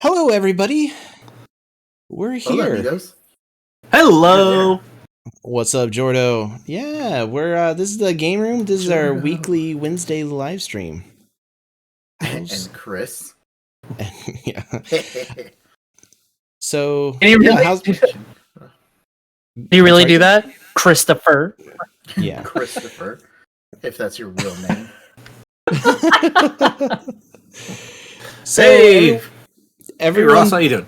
Hello, everybody. We're here. Amigos. Hello. What's up, Jordo? Yeah, we're this is the game room. This is our weekly Wednesday live stream. And Chris. Yeah. So, Can you really, how's... do you really do that, Christopher? Yeah, Christopher, if that's your real name. So, Hey, everyone, Ross, how you doing?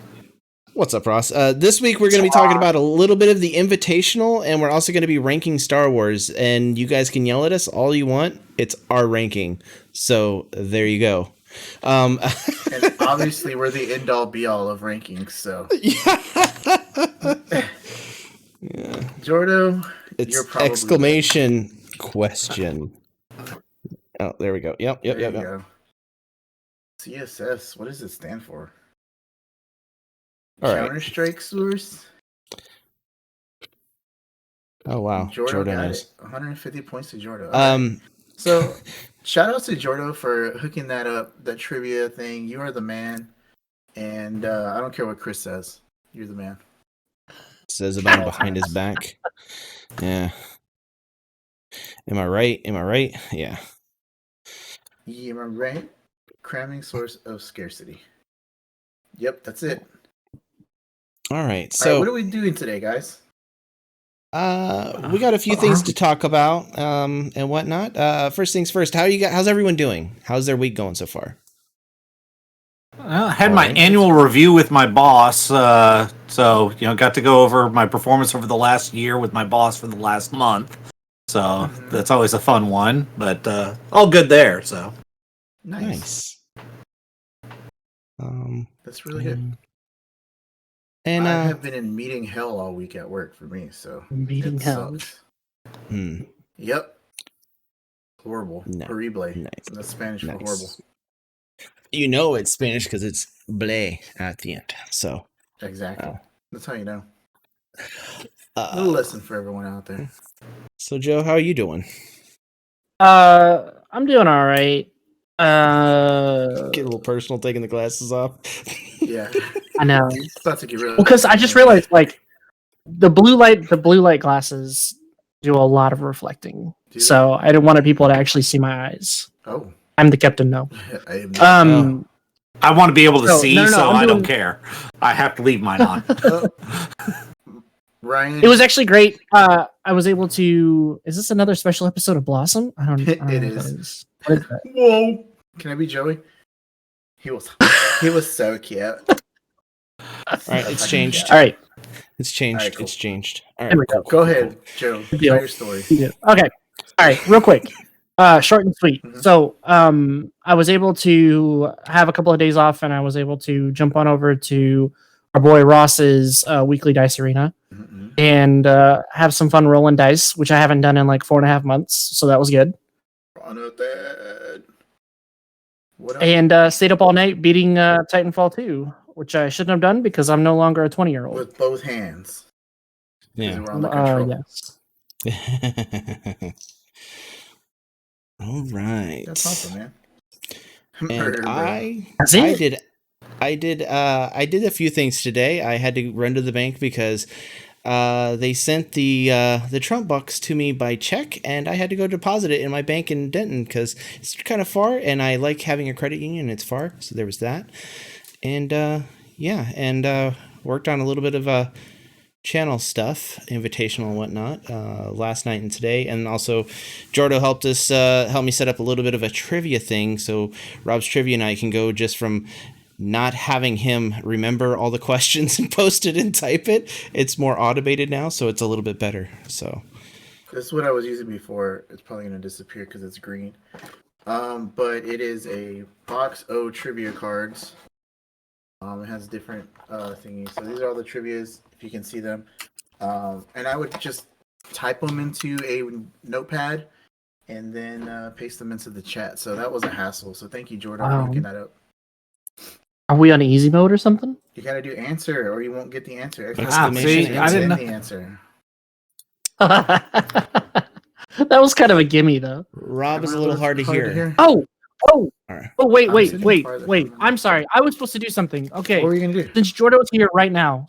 what's up, Ross? This week we're going to be talking about a little bit of the Invitational, and we're also going to be ranking Star Wars. And you guys can yell at us all you want. It's our ranking. So there you go. And obviously, we're the end-all, be-all of rankings. So, Yeah. Jordo, It's you're probably exclamation question. Oh, there we go. Yep. There you go. CSS. What does it stand for? All right. Counter-Strike Source. Oh wow, Jordo got knows. it. 150 points to Jordo. Right. So, shout out to Jordo for hooking that up, that trivia thing. You are the man. And I don't care what Chris says. You're the man. Says about him behind his back. Yeah. Am I right? Yeah. Yeah, am I right? Cramming source of scarcity. Yep, that's it. All right. All right, So, what are we doing today, guys? we got a few things to talk about, and whatnot. First things first. How's everyone doing? How's their week going so far? I had my annual review with my boss, so got to go over my performance over the last year with my boss for the last month. So that's always a fun one, but all good there. So Nice. That's really good. And I have been in meeting hell all week at work for me, so meeting hell. sucks. Hmm. Yep. Horrible. No. Horrible. Nice. That's Spanish for Nice. horrible. You know it's Spanish because it's bleh at the end. So Exactly. Oh. That's how you know. A little lesson for everyone out there. So Joe, how are you doing? I'm doing all right. Get a little personal, taking the glasses off. Yeah. I know. It's about to get real. Because I just realized, like, the blue light glasses do a lot of reflecting. Do So I don't want people to actually see my eyes. Oh. I'm the captain now. I am I want to be able to No, see, no, so I'm I don't doing- care. I have to leave mine on. Ryan. It was actually great. I was able to. Is this another special episode of Blossom? I don't know. It what that is. is. What is that? Whoa. Can I be Joey? He was so cute. All right, it's changed. All right. It's changed. All right, cool. It's changed. All There we right, go. Go ahead, Joe. Tell deal. your story. Yeah. Okay. All right. Real quick. Short and sweet. Mhm. So, I was able to have a couple of days off, and I was able to jump on over to our boy Ross's weekly dice arena Mm-mm. and have some fun rolling dice, which I haven't done in like 4.5 months. So that was good. On with that. What up? And stayed up all night beating Titanfall 2, which I shouldn't have done because I'm no longer a 20-year-old. With both hands. 'Cause Yeah. we're on the control. Yes. All right. That's awesome, man. And Murder, bro. That's it. I did a few things today. I had to run to the bank because they sent the Trump bucks to me by check, and I had to go deposit it in my bank in Denton because it's kind of far, and I like having a credit union. It's far, so there was that. And worked on a little bit of channel stuff, invitational and whatnot, last night and today, and also Jordo helped me set up a little bit of a trivia thing, so Rob's Trivia and I can go just from not having him remember all the questions and post it and type it. It's more automated now, so it's a little bit better. So This is what I was using before. It's probably gonna disappear because it's green. But it is a box O trivia cards. It has different thingies. So these are all the trivias, if you can see them. And I would just type them into a notepad and then paste them into the chat. So that was a hassle. So thank you, Jordan, for looking that up. Are we on easy mode or something? You gotta do answer, or you won't get the answer. Exclamation I didn't know. the answer. That was kind of a gimme, though. Rob is a little hard to hear. Oh, Oh, All right. oh, wait. sitting farther from him. I'm sorry. I was supposed to do something. Okay. What were you gonna do? Since Jordo's here right now,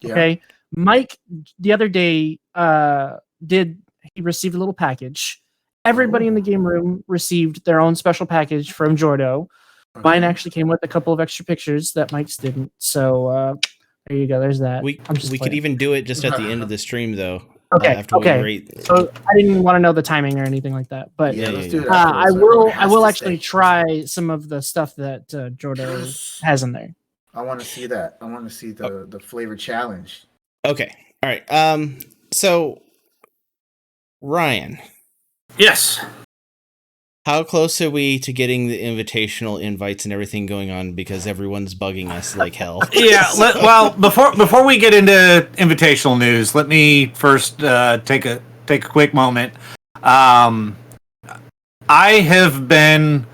Yeah. okay, Mike the other day he received a little package. Everybody in the game room received their own special package from Jordo. Mine Okay. actually came with a couple of extra pictures that Mike's didn't. So there you go. There's that. We I'm just could playing. even do it just at the end of the stream though. Okay. After we rate. So I didn't want to know the timing or anything like that, but Yeah, let's yeah. do it. I afterwards, so will. everyone I has will to actually stay. try some of the stuff that Jordo has in there. I want to see that. I want to see the flavor challenge. Okay. All right. So Ryan, Yes. how close are we to getting the invitational invites and everything going on? Because everyone's bugging us like hell. Yeah. Well, before we get into invitational news, let me first take a quick moment. I have been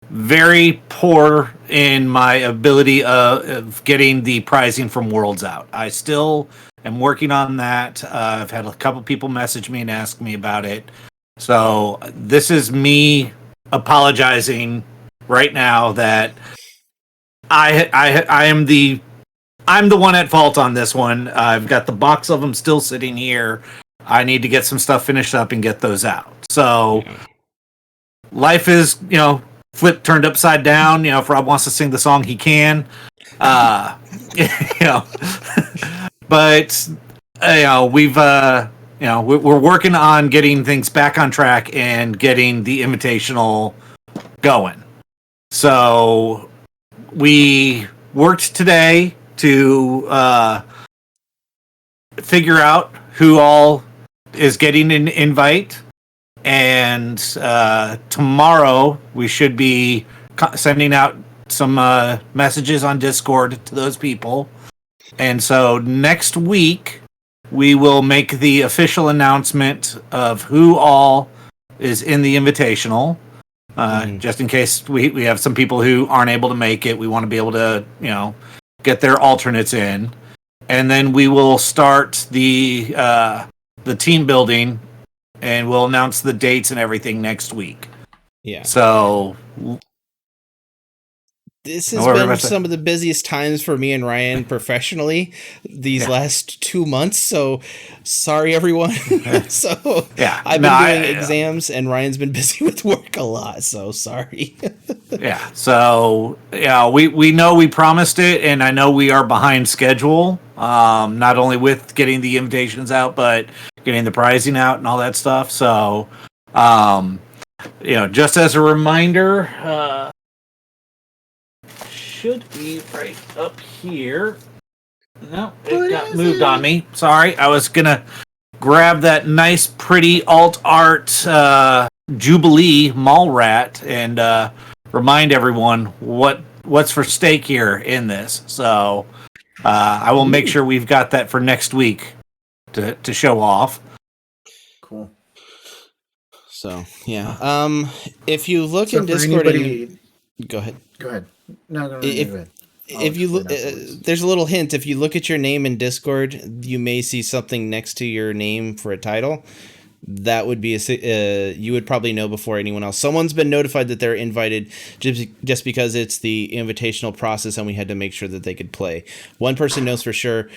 very poor in my ability of getting the prizing from Worlds out. I still am working on that. I've had a couple people message me and ask me about it. So this is me apologizing right now that I'm the one at fault on this one. I've got the box of them still sitting here. I need to get some stuff finished up and get those out. So life is, flipped, turned upside down. If Rob wants to sing the song, he can. But we've we're working on getting things back on track and getting the invitational going. So we worked today to figure out who all is getting an invite, and tomorrow we should be sending out some messages on Discord to those people. And so next week we will make the official announcement of who all is in the invitational. Just in case we have some people who aren't able to make it, we want to be able to, get their alternates in. And then we will start the team building, and we'll announce the dates and everything next week. Yeah. So this has been some of the busiest times for me and Ryan professionally these last 2 months. So sorry, everyone. So I've been doing exams, and Ryan's been busy with work a lot. So sorry. So we know we promised it, and I know we are behind schedule. Not only with getting the invitations out, but getting the prizing out and all that stuff. So, just as a reminder, should be right up here. No, it got moved on me. Sorry, I was gonna grab that nice, pretty alt art Jubilee mall rat and remind everyone what's for stake here in this. So I will make sure we've got that for next week to show off. Cool. So if you look in Discord, go ahead. Go ahead. No, go ahead. If you look, there's a little hint. If you look at your name in Discord, you may see something next to your name for a title. That would be you would probably know before anyone else. Someone's been notified that they're invited just because it's the invitational process, and we had to make sure that they could play. One person knows for sure.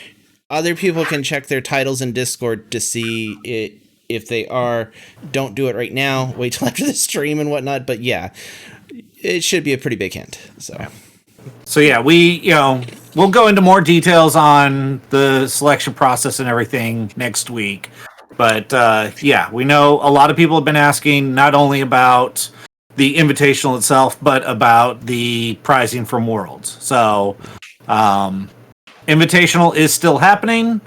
Other people can check their titles in Discord to see it. If they are, don't do it right now. Wait till after the stream and whatnot. But it should be a pretty big hint. So we'll go into more details on the selection process and everything next week. But we know a lot of people have been asking not only about the invitational itself, but about the prizing from Worlds. So invitational is still happening.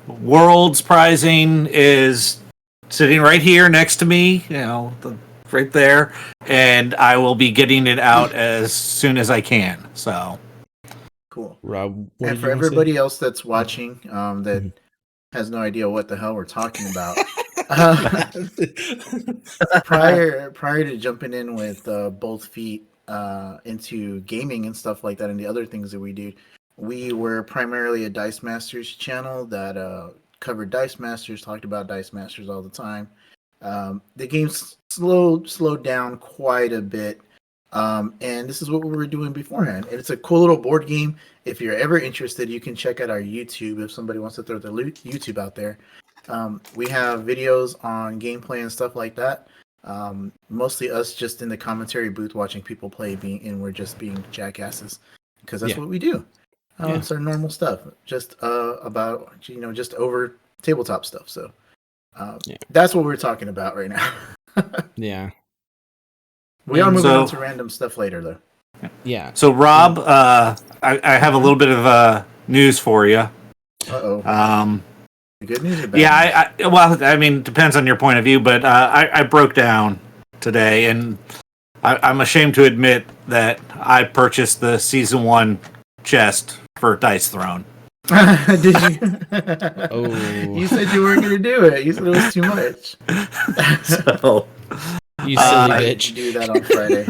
Worlds prizing is sitting right here next to me, right there, and I will be getting it out as soon as I can. So cool. Rob, and for everybody else that's watching, that has no idea what the hell we're talking about, prior to jumping in with both feet into gaming and stuff like that, and the other things that we do, we were primarily a Dice Masters channel that covered Dice Masters, talked about Dice Masters all the time. The game slowed down quite a bit. And this is what we were doing beforehand. And it's a cool little board game. If you're ever interested, you can check out our YouTube if somebody wants to throw their YouTube out there. We have videos on gameplay and stuff like that. Mostly us just in the commentary booth watching people play, and we're just being jackasses because that's what we do. It's our normal stuff, just about just over tabletop stuff. So that's what we're talking about right now. Yeah. We are moving on to random stuff later, though. Yeah. So, Rob, I have a little bit of news for you. Uh-oh. Good news or bad? Yeah, well, I mean, depends on your point of view, but I broke down today, and I'm ashamed to admit that I purchased the Season 1 chest for Dice Throne. Did you? Oh. You said you weren't going to do it. You said it was too much. So... You silly I bitch. do that on Friday.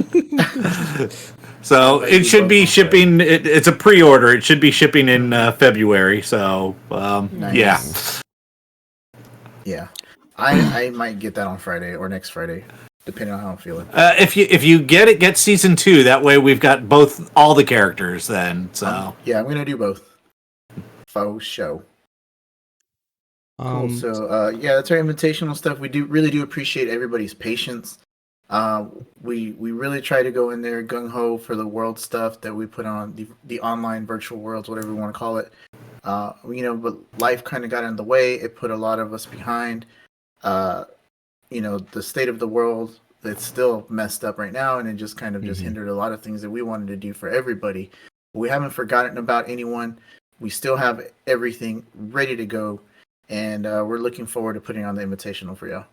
So it should be shipping. It's a pre-order. It should be shipping in February. So Nice. Yeah. I might get that on Friday or next Friday, depending on how I'm feeling. If you get it, get Season 2. That way we've got all the characters then. So yeah, I'm gonna do both. Faux show. Cool. So that's our invitational stuff. We really do appreciate everybody's patience. We really try to go in there gung ho for the world stuff that we put on the online virtual worlds, whatever we want to call it. But life kind of got in the way. It put a lot of us behind. The state of the world, it's still messed up right now, and it just kind of just hindered a lot of things that we wanted to do for everybody. But we haven't forgotten about anyone. We still have everything ready to go. And we're looking forward to putting on the invitational for y'all.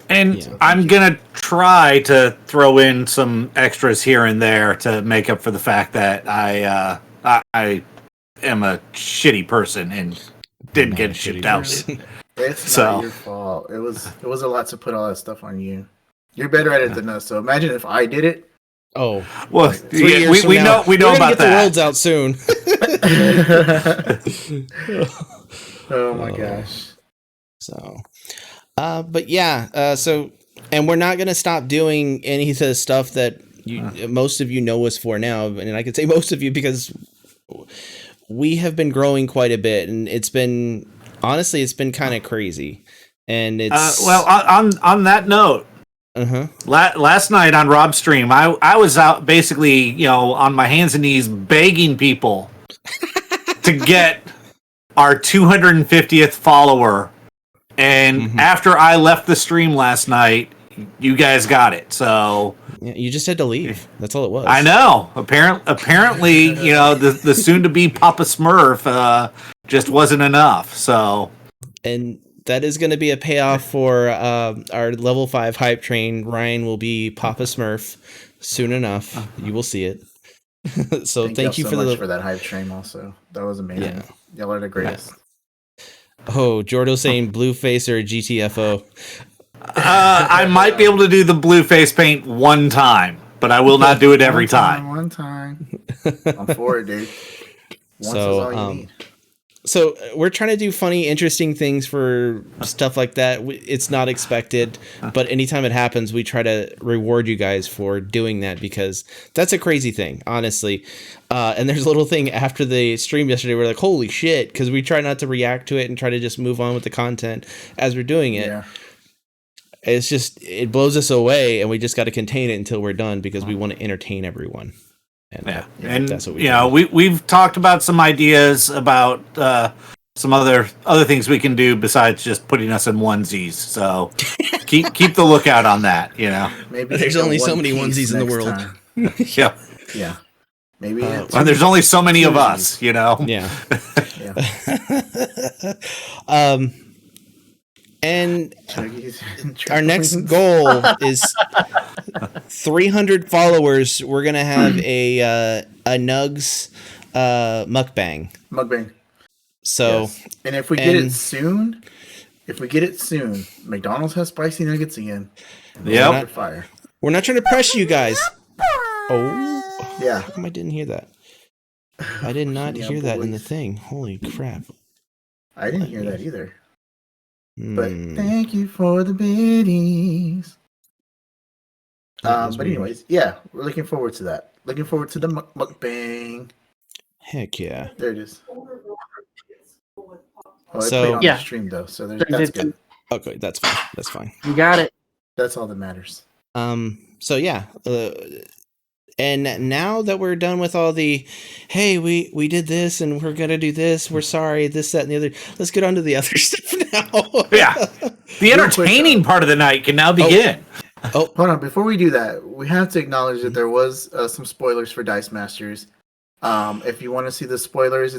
And I'm going to try to throw in some extras here and there to make up for the fact that I am a shitty person and didn't get it shipped out. It's not your fault. It was a lot to put all that stuff on you. You're better at it than us. So imagine if I did it. Oh well, we know about that. The world's out soon. Oh my gosh. So, but yeah, and we're not gonna stop doing any of the stuff that most of you know us for now, and I can say most of you because we have been growing quite a bit, and it's been kind of crazy, and it's on that note. Last night on Rob's stream, I was out basically, on my hands and knees begging people to get our 250th follower. And after I left the stream last night, you guys got it. So you just had to leave. That's all it was. I know. Apparently, the soon-to-be Papa Smurf just wasn't enough. So, and that is going to be a payoff for our level 5 hype train. Ryan will be Papa Smurf soon enough. You will see it. So thank you for that hype train. Also, that was amazing. Yeah. Y'all are the greatest. Oh, Jordo saying blue face or GTFO. I might be able to do the blue face paint one time, but I will not do it every time. One time. I'm for it, dude. Once is all you need. So we're trying to do funny, interesting things for stuff like that. It's not expected, but anytime it happens, we try to reward you guys for doing that because that's a crazy thing, honestly. And there's a little thing after the stream yesterday, we're like, holy shit, because we try not to react to it and try to just move on with the content as we're doing it. Yeah. It's just, it blows us away, and we just got to contain it until we're done because we want to entertain everyone. And that's what we've talked about some ideas about some other things we can do besides just putting us in onesies. So keep the lookout on that. Maybe there's only so many onesies in the world. Yeah. Maybe. There's only so many of us. Yeah. And our next goal is 300 followers. We're gonna have a Nugs mukbang. So, yes. And if we get it soon, McDonald's has spicy nuggets again. Yeah. We're not trying to press you guys. Oh, yeah. How come I didn't hear that? I did not hear that in the thing. Holy crap! I didn't hear that either. But thank you for the biddies. But anyways, yeah, we're looking forward to that. Looking forward to the mukbang. Heck yeah. There it is. Oh, I So- played on Yeah. the stream though, so that's 3:15. good. Okay, that's fine. That's fine. You got it. That's all that matters. So yeah, and now that we're done with all the, hey, we did this and we're gonna do this, we're sorry, this, that, and the other. Let's get on to the other stuff now. Yeah. The entertaining part of the night can now begin. Hold on, before we do that, we have to acknowledge that there was some spoilers for Dice Masters. If you want to see the spoilers,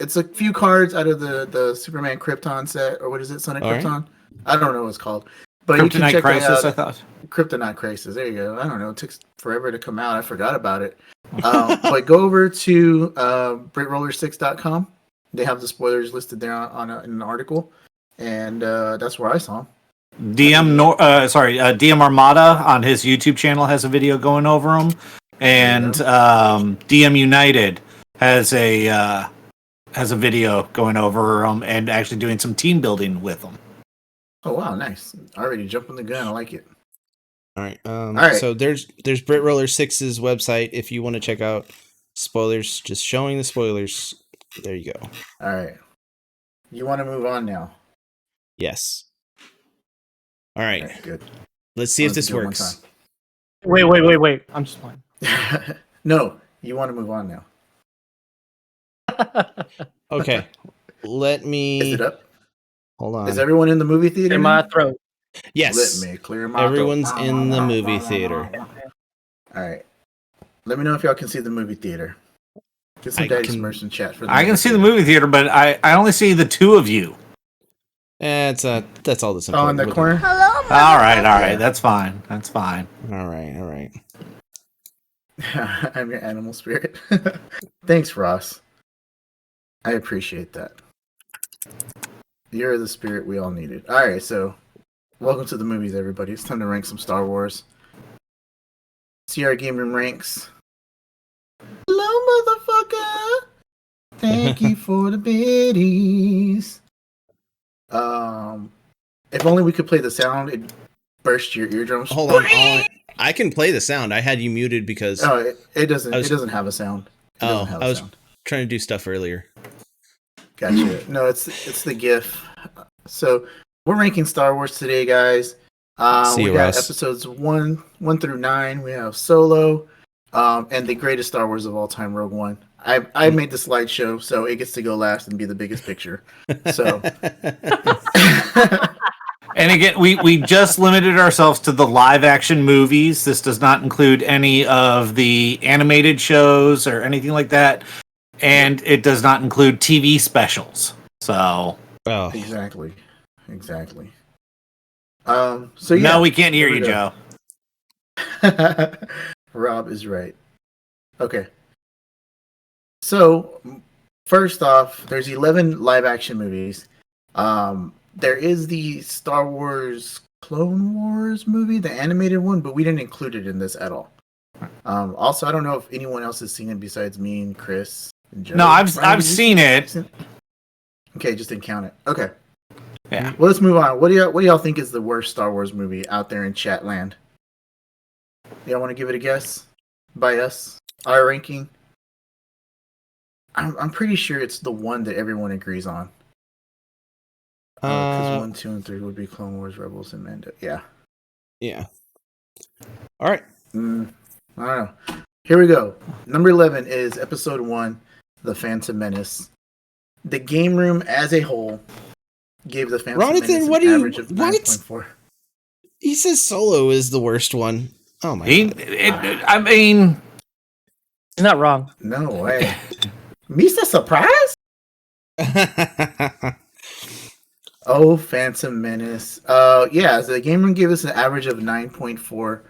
it's a few cards out of the Superman Krypton set, or what is it, Son of All right. Krypton? I don't know what it's called. But you can Kryptonite check Crisis, it I out. thought. Kryptonite Crisis. There you go. I don't know. It took forever to come out. I forgot about it. But go over to BritRoller6.com. They have the spoilers listed there in an article, and that's where I saw them. DM Armada on his YouTube channel has a video going over them, and DM United has a video going over them and actually doing some team building with them. Oh wow, nice! Already jumping the gun. I like it. All right. right. So there's Brit Roller 6's website if you want to check out spoilers, just showing the spoilers. There you go. All right. You want to move on now? Yes. All right. All right, good. Let's see if this do it one works. Wait. I'm just playing. No, you want to move on now. Okay. Let me. Is it up? Hold on. Is everyone in the movie theater? In my throat. Yes. Let me clear my Everyone's throat. in the movie theater. All right. Let me know if y'all can see the movie theater. Get some I Daddy can- Immersion chat for the I can see the movie theater, but I only see the two of you. That's all that's Oh, important. in the We'll- corner? All right, that's fine. That's fine. All right. I'm your animal spirit. Thanks, Ross. I appreciate that. You're the spirit we all needed. All right, so welcome to the movies, everybody. It's time to rank some Star Wars. See our game room ranks. Hello, motherfucker. Thank you for the biddies. If only we could play the sound, it'd burst your eardrums. Hold on. I can play the sound. I had you muted because Oh, it doesn't. I was- It doesn't have a sound. It doesn't have a I was sound. trying to do stuff earlier. Gotcha. No, it's the GIF. So we're ranking Star Wars today, guys. See We you, got Ross. episodes 1 through 9. We have Solo, and the greatest Star Wars of all time, Rogue One. I made the slideshow, so it gets to go last and be the biggest picture. So And again, we just limited ourselves to the live action movies. This does not include any of the animated shows or anything like that. And it does not include TV specials. So Oh, exactly. So yeah, no, we can't hear there we you, go. Joe. Rob is right. Okay. So, first off, there's 11 live action movies. There is the Star Wars Clone Wars movie, the animated one, but we didn't include it in this at all. Also, I don't know if anyone else has seen it besides me and Chris and Joe. No, I've Ryan, seen it. Okay, just didn't count it. Okay. Yeah. Well, let's move on. What do y'all think is the worst Star Wars movie out there in chat land? Y'all want to give it a guess? By us, our ranking. I'm pretty sure it's the one that everyone agrees on. Because 1, 2, and 3 would be Clone Wars, Rebels, and Mando. Yeah. yeah. All right. I don't know. Here we go. Number 11 is Episode 1, The Phantom Menace. The Game Room as a whole gave The Phantom Ronathan, Menace what an do you- average of what? 9.4. He says Solo is the worst one. Oh my god. I mean, You're not wrong. No way. Misa surprise? Oh, Phantom Menace. Yeah, so the Game Room gave us an average of 9.4.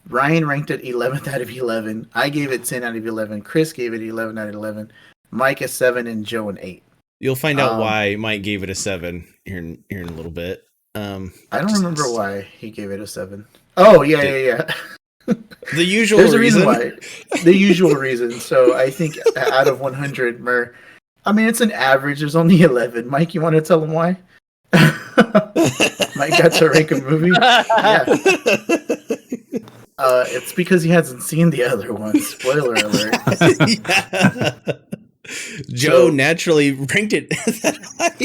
Ryan ranked it 11th out of 11. I gave it 10 out of 11. Chris gave it 11 out of 11. Mike a 7 and Joe an 8. You'll find out why Mike gave it a 7 here in a little bit. I don't remember why he gave it a 7. Oh, yeah. The usual There's a reason. reason why. The usual reason. So I think out of 100, I mean, it's an average. There's only 11. Mike, you want to tell him why? Mike got to rank a movie. Yeah. It's because he hasn't seen the other one. Spoiler alert. Yeah. Joe naturally ranked it that high.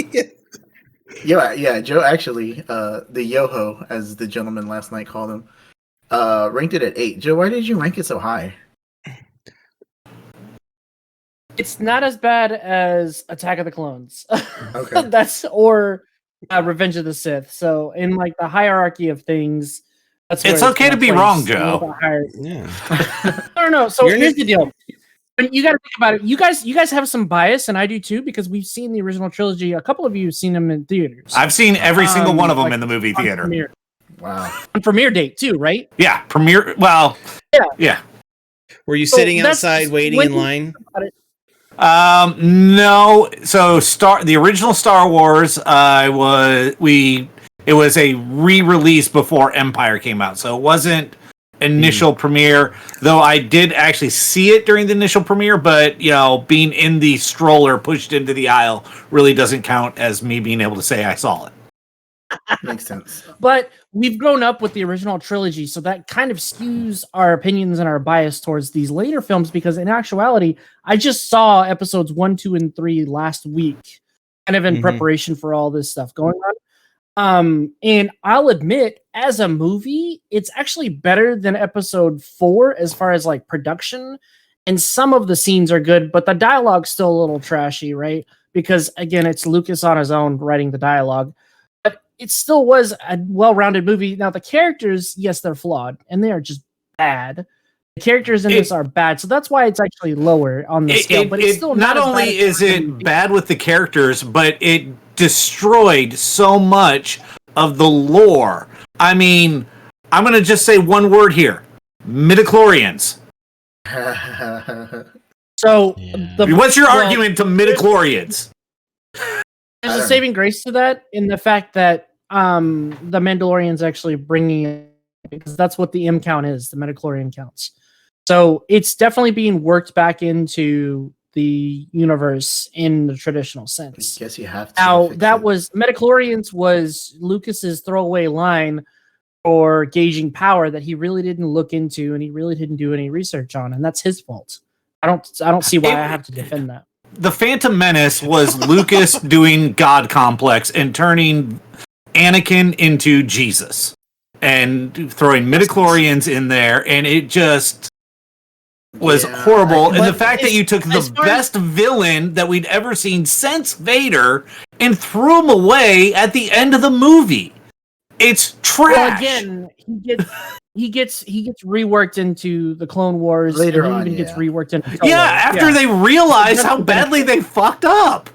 Yeah. Joe actually, the Yoho, as the gentleman last night called him, ranked it at 8. Joe, why did you rank it so high? It's not as bad as Attack of the Clones. Okay. or Revenge of the Sith. So in like the hierarchy of things, that's where It's okay to be wrong, Joe. Yeah. No. So You're here's the deal. But you got to think about it. You guys have some bias, and I do too, because we've seen the original trilogy. A couple of you have seen them in theaters. I've seen every single one of them like in the movie on theater. Premiere. Wow. On premiere date too, right? Yeah, premiere. Well, yeah. Were you So sitting that's- outside waiting in line? No. So the original Star Wars, it was a re-release before Empire came out, so it wasn't initial premiere. Though I did actually see it during the initial premiere, but being in the stroller pushed into the aisle really doesn't count as me being able to say I saw it. Makes sense. But we've grown up with the original trilogy, so that kind of skews our opinions and our bias towards these later films, because in actuality, I just saw episodes 1, 2, and 3 last week, kind of in preparation for all this stuff going on. And I'll admit, as a movie, it's actually better than episode 4 as far as like production, and some of the scenes are good, but the dialogue's still a little trashy, right? Because again, it's Lucas on his own writing the dialogue. It still was a well-rounded movie. Now, the characters, yes, they're flawed, and they are just bad. The characters in this are bad, so that's why it's actually lower on the scale. But it's still not only is it bad with the characters, but it destroyed so much of the lore. I mean, I'm going to just say one word here. Midichlorians. So, what's your argument to midichlorians? There's a saving grace to that in the fact that the Mandalorian's actually bringing it, because that's what the M count is, the midichlorian counts. So it's definitely being worked back into the universe in the traditional sense. I guess you have to. Now, that was midichlorians was Lucas's throwaway line for gauging power that he really didn't look into, and he really didn't do any research on, and that's his fault. I don't see why I have to defend that. The Phantom Menace was Lucas doing God complex and turning Anakin into Jesus and throwing midichlorians in there, and it just was horrible. And the fact that you took the best villain that we'd ever seen since Vader and threw him away at the end of the movie. It's trash. Well, again, he gets reworked into the Clone Wars later and on. Even gets reworked into after they realize how badly they fucked up.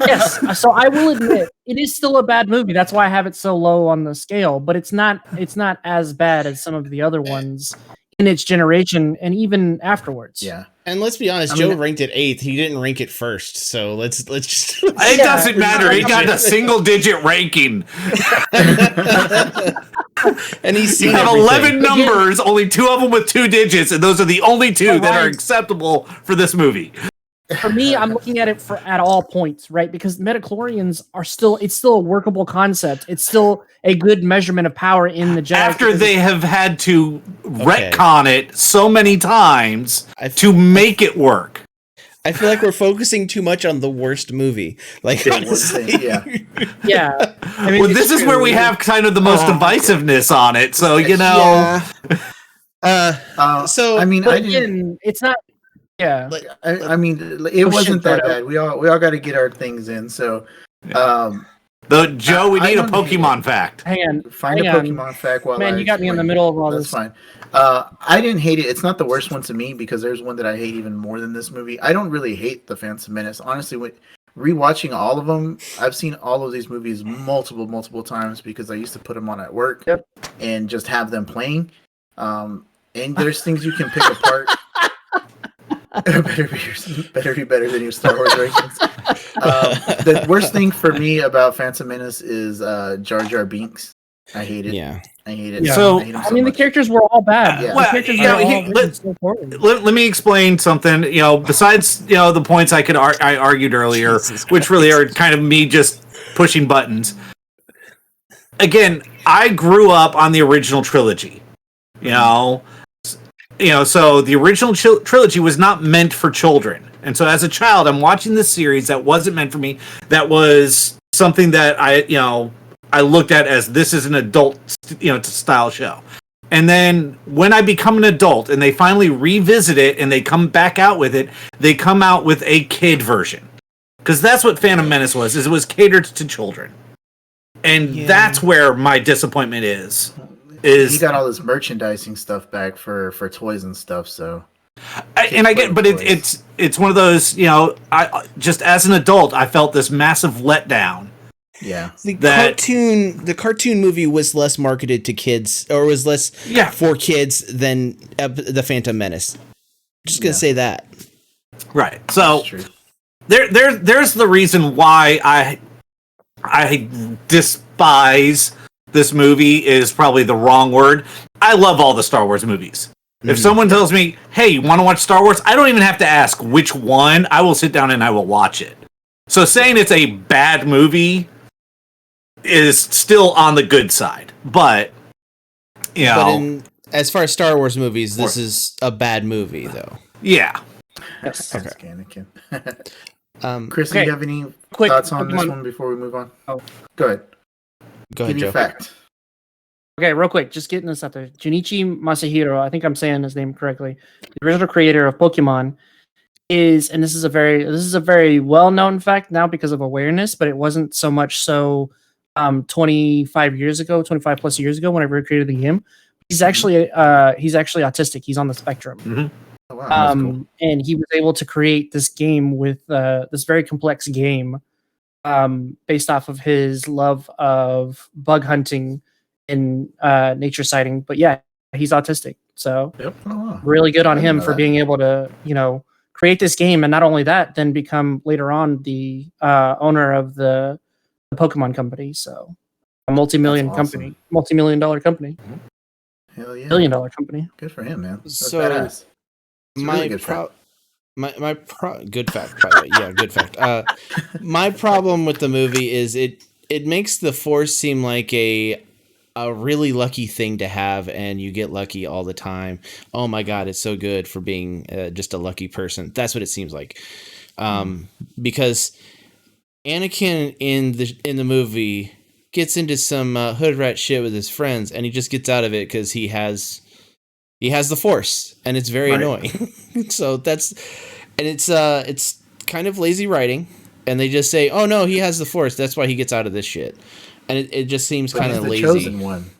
Yes, so I will admit it is still a bad movie. That's why I have it so low on the scale. But it's not as bad as some of the other ones in its generation and even afterwards. Yeah. And let's be honest, Joe ranked it 8th. He didn't rank it first. So let's just. It doesn't matter. He got a single-digit ranking. And he's seen you have 11 numbers, only 2 of them with 2 digits, and those are the only 2 that are acceptable for this movie. For me, I'm looking at it at all points, right? Because midichlorians it's still a workable concept. It's still a good measurement of power in the Jedi. After they have had to retcon it so many times to make it work. I feel like we're focusing too much on the worst movie. Like, honestly. Yeah. I mean, this is where we have kind of the most divisiveness on it. So, so I mean, but again, it's not. Yeah, like I mean, it wasn't that bad. We all got to get our things in. So, Joe, we need a Pokemon fact. Hang on, find a Pokemon fact while you got me in the middle of all this. That's fine. I didn't hate it. It's not the worst one to me, because there's one that I hate even more than this movie. I don't really hate the Phantom Menace, honestly. When rewatching all of them, I've seen all of these movies multiple times, because I used to put them on at work and just have them playing. And there's things you can pick apart. better be better than your Star Wars rankings. The worst thing for me about Phantom Menace is Jar Jar Binks. I hate it. Yeah, I hate it. Yeah. So I mean, the characters were all bad. Let me explain something. Besides the points I argued earlier, which really are kind of me just pushing buttons. Again, I grew up on the original trilogy. You know, so the original trilogy was not meant for children. And so as a child, I'm watching this series that wasn't meant for me. That was something that I looked at as this is an adult, style show. And then when I become an adult and they finally revisit it and they come back out with it, they come out with a kid version. Because that's what Phantom Menace was, is it was catered to children. And that's where my disappointment is. He got all this merchandising stuff back for toys and stuff, so... it's one of those, I just as an adult, I felt this massive letdown. Yeah. The cartoon movie was less marketed to kids, or was less for kids than the Phantom Menace. Just gonna say that. Right. So there's the reason why I despise this movie is probably the wrong word. I love all the Star Wars movies. If someone tells me, hey, you want to watch Star Wars? I don't even have to ask which one. I will sit down and I will watch it. So saying it's a bad movie is still on the good side. But, as far as Star Wars movies, this is a bad movie, though. Yeah. Yes. Okay. Anakin. Chris, do you have any thoughts on this one before we move on? Oh. Go ahead. Give me a fact. Okay, real quick, just getting this out there. Junichi Masahiro, I think I'm saying his name correctly, the original creator of Pokemon, and this is a very well-known fact now because of awareness, but it wasn't so much so 25 plus years ago, whenever he created the game. He's actually autistic. He's on the spectrum. Mm-hmm. Oh, wow, that's cool. And he was able to create this game with this very complex game based off of his love of bug hunting and nature sighting. But yeah, he's autistic, so really good on him for being able to create this game, and not only that, then become later on the owner of the Pokemon company. So a multi-million dollar company. Hell yeah, $1 billion company. Good for him, man. That's so badass. Good fact, by the way. Yeah, good fact. My problem with the movie is it makes the Force seem like a really lucky thing to have, and you get lucky all the time. Oh my God, it's so good for being just a lucky person. That's what it seems like. Because Anakin in the movie gets into some hood rat shit with his friends, and he just gets out of it because he has the Force, and it's very annoying. So it's kind of lazy writing, and they just say, "Oh no, he has the Force. That's why he gets out of this shit." And it just seems kind of lazy. Chosen one.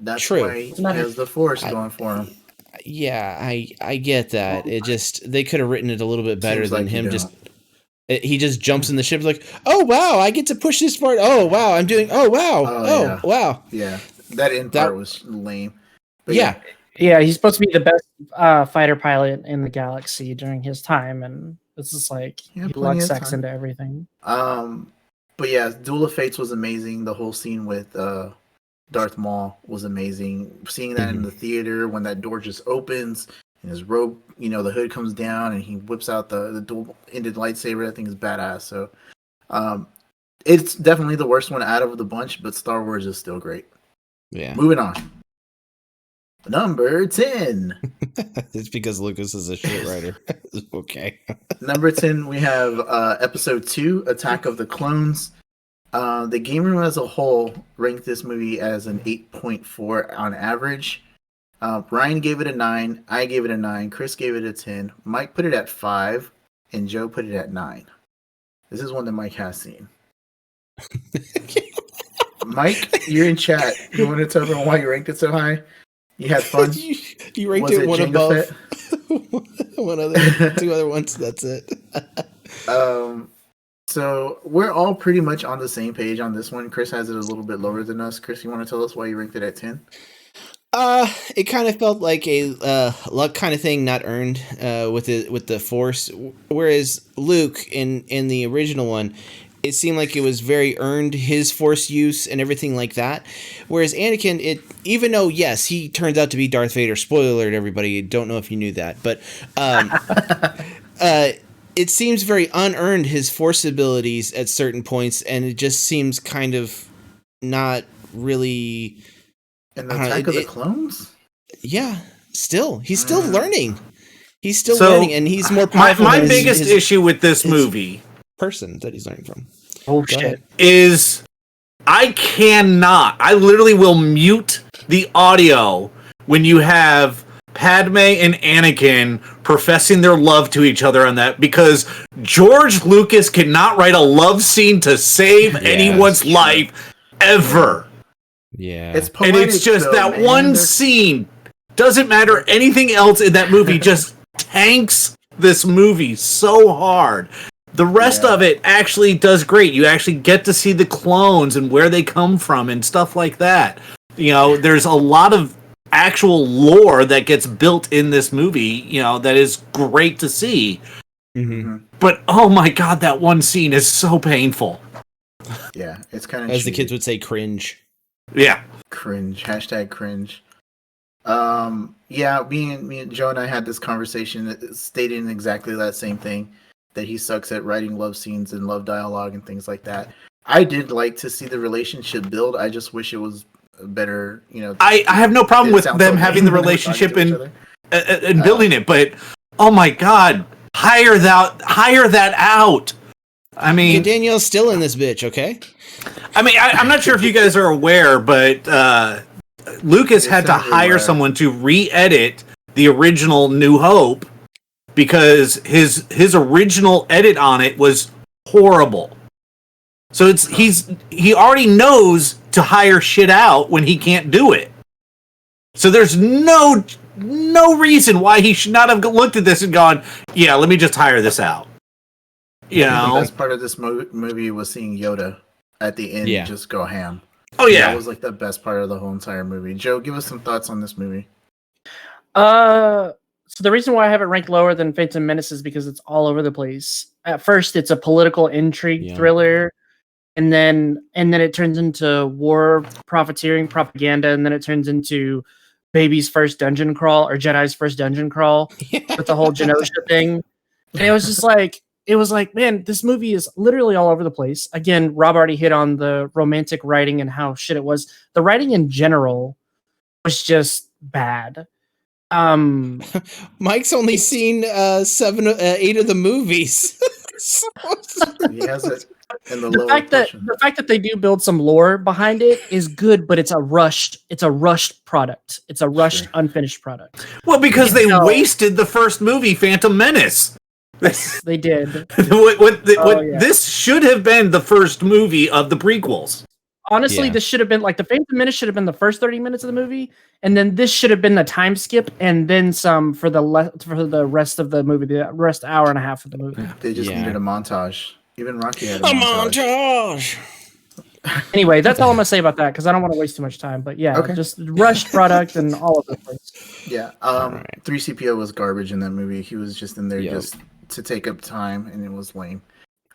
That's why he has the Force going for him. Yeah, I get that. It just they could have written it a little bit better than him just. He just jumps in the ship like, oh wow, I get to push this part. Oh wow, I'm doing. Oh wow, wow. Yeah, that end part was lame. But yeah, he's supposed to be the best fighter pilot in the galaxy during his time, and it's just like he lugs sex into everything. But yeah, Duel of Fates was amazing. The whole scene with Darth Maul was amazing. Seeing that in the theater when that door just opens and his robe, the hood comes down and he whips out the dual-ended lightsaber. I think is badass. So it's definitely the worst one out of the bunch, but Star Wars is still great. Yeah. Moving on. Number 10. It's because Lucas is a shit writer. Okay. Number 10, we have Episode 2, Attack of the Clones. The Gameroom as a whole ranked this movie as an 8.4 on average. Ryan gave it a 9. I gave it a 9. Chris gave it a 10. Mike put it at 5. And Joe put it at 9. This is one that Mike has seen. Mike, you're in chat. You want to tell everyone why you ranked it so high? You had fun? you ranked it one above. Two other ones. That's it. So we're all pretty much on the same page on this one. Chris has it a little bit lower than us. Chris, you want to tell us why you ranked it at 10? It kind of felt like a luck kind of thing, not earned with the Force. Whereas Luke in the original one, it seemed like it was very earned, his Force use and everything like that. Whereas Anakin, even though yes, he turns out to be Darth Vader. Spoiler alert, everybody! Don't know if you knew that, but it seems very unearned, his Force abilities at certain points, and it just seems kind of not really. And the Attack of the Clones? Yeah, he's still learning. He's still So, learning, and he's more powerful. My than biggest his issue with this his- movie person that he's learning from. Oh Go shit! ahead. is I literally will mute the audio when you have Padme and Anakin professing their love to each other on that, because George Lucas cannot write a love scene to save anyone's life ever. Yeah, It's And poetic, it's just though, that man. one There's- scene. Doesn't matter anything else in that movie, just tanks this movie so hard. The rest of it actually does great. You actually get to see the clones and where they come from and stuff like that. You know, there's a lot of actual lore that gets built in this movie, you know, that is great to see. Mm-hmm. But oh my god, that one scene is so painful. Yeah, it's kind of As the kids would say, cringe. Yeah. cringe. Hashtag cringe. Yeah, me and Joe and I had this conversation stating exactly that same thing, that he sucks at writing love scenes and love dialogue and things like that. I did like to see the relationship build. I just wish it was better, you know. I have no problem It with sounds them so having the lame when they're talking relationship to each and other. building it, but oh my god, hire that out. I mean, Danielle's still in this bitch, okay? I'm not sure if you guys are aware, but Lucas had to hire everywhere. someone to re-edit the original New Hope because his original edit on it was horrible. So he already knows to hire shit out when he can't do it. So there's no reason why he should not have looked at this and gone, yeah, let me just hire this out. You The know? best part of this movie was seeing Yoda at the end just go ham. Oh yeah. That was like the best part of the whole entire movie. Joe, give us some thoughts on this movie. So the reason why I have it ranked lower than Phantom Menace is because it's all over the place. At first, it's a political intrigue thriller, and then it turns into war profiteering propaganda, and then it turns into baby's first dungeon crawl or Jedi's first dungeon crawl with the whole Genosha thing. And it was just like, man, this movie is literally all over the place. Again, Rob already hit on the romantic writing and how shit it was. The writing in general was just bad. Mike's only seen 8 of the movies. He has it in the The lower fact portion. that they do build some lore behind it is good, but it's a rushed product. It's a rushed, unfinished product. Well, because they No. wasted the first movie, Phantom Menace. They did. This should have been the first movie of the prequels. Honestly, Yeah. this should have been like the Phantom Menace should have been the first 30 minutes of the movie, and then this should have been the time skip, and then some for the rest of the movie, the rest hour and a half of the movie. They just Yeah. needed a montage. Even Rocky had a A montage. montage. Anyway, that's all I'm gonna say about that because I don't want to waste too much time. But yeah, Okay. just rushed product and all of the place. Yeah. Alright. 3CPO was garbage in that movie. He was just in there Yep. just to take up time, and it was lame.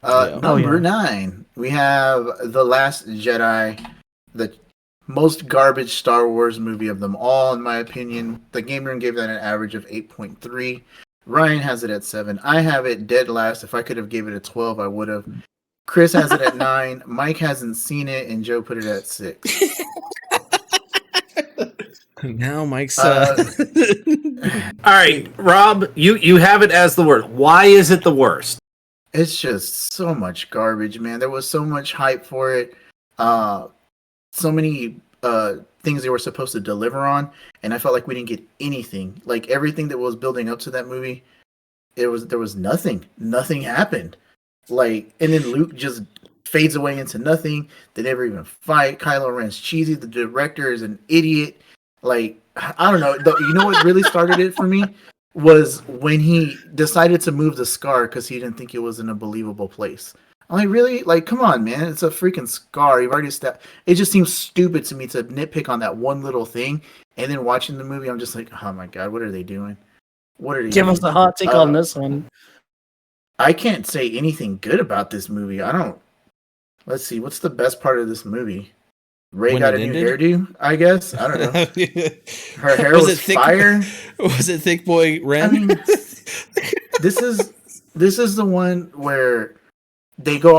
Yeah. Number 9, we have The Last Jedi, the most garbage Star Wars movie of them all, in my opinion. The Gameroom gave that an average of 8.3. Ryan has it at 7. I have it dead last. If I could have gave it a 12, I would have. Chris has it at 9. Mike hasn't seen it, and Joe put it at 6. Now Mike's. All right, Rob, you have it as the worst. Why is it the worst? It's just so much garbage, man. There was so much hype for it. So many things they were supposed to deliver on, and I felt like we didn't get anything. Like everything that was building up to that movie, there was nothing. Nothing happened. Like, and then Luke just fades away into nothing. They never even fight. Kylo Ren's cheesy. The director is an idiot. Like, I don't know. You know what really started it for me was when he decided to move the scar because he didn't think it was in a believable place. I'm like, really? Like, come on, man. It's a freaking scar. You've already It just seems stupid to me to nitpick on that one little thing. And then watching the movie, I'm just like, oh my God, what are they doing? What are they Give doing? us a hot take on this one. I can't say anything good about this movie. Let's see. What's the best part of this movie? Rey When got it a new ended? hairdo, I guess. I don't know. Her hair Was was, it thick? fire. Was it Thick Boy Ren? I mean, this is the one where they go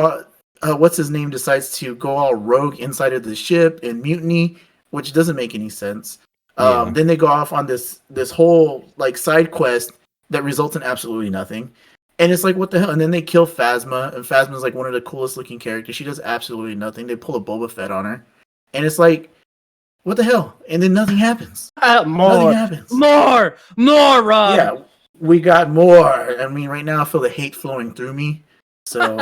out, what's his name decides to go all rogue inside of the ship and mutiny, which doesn't make any sense. Then they go off on this whole like side quest that results in absolutely nothing. And it's like, what the hell? And then they kill Phasma, and Phasma's like one of the coolest looking characters. She does absolutely nothing. They pull a Boba Fett on her. And it's like, what the hell? And then nothing happens. More, Nothing happens. more, Rob. Yeah, we got more. I mean, right now I feel the hate flowing through me. So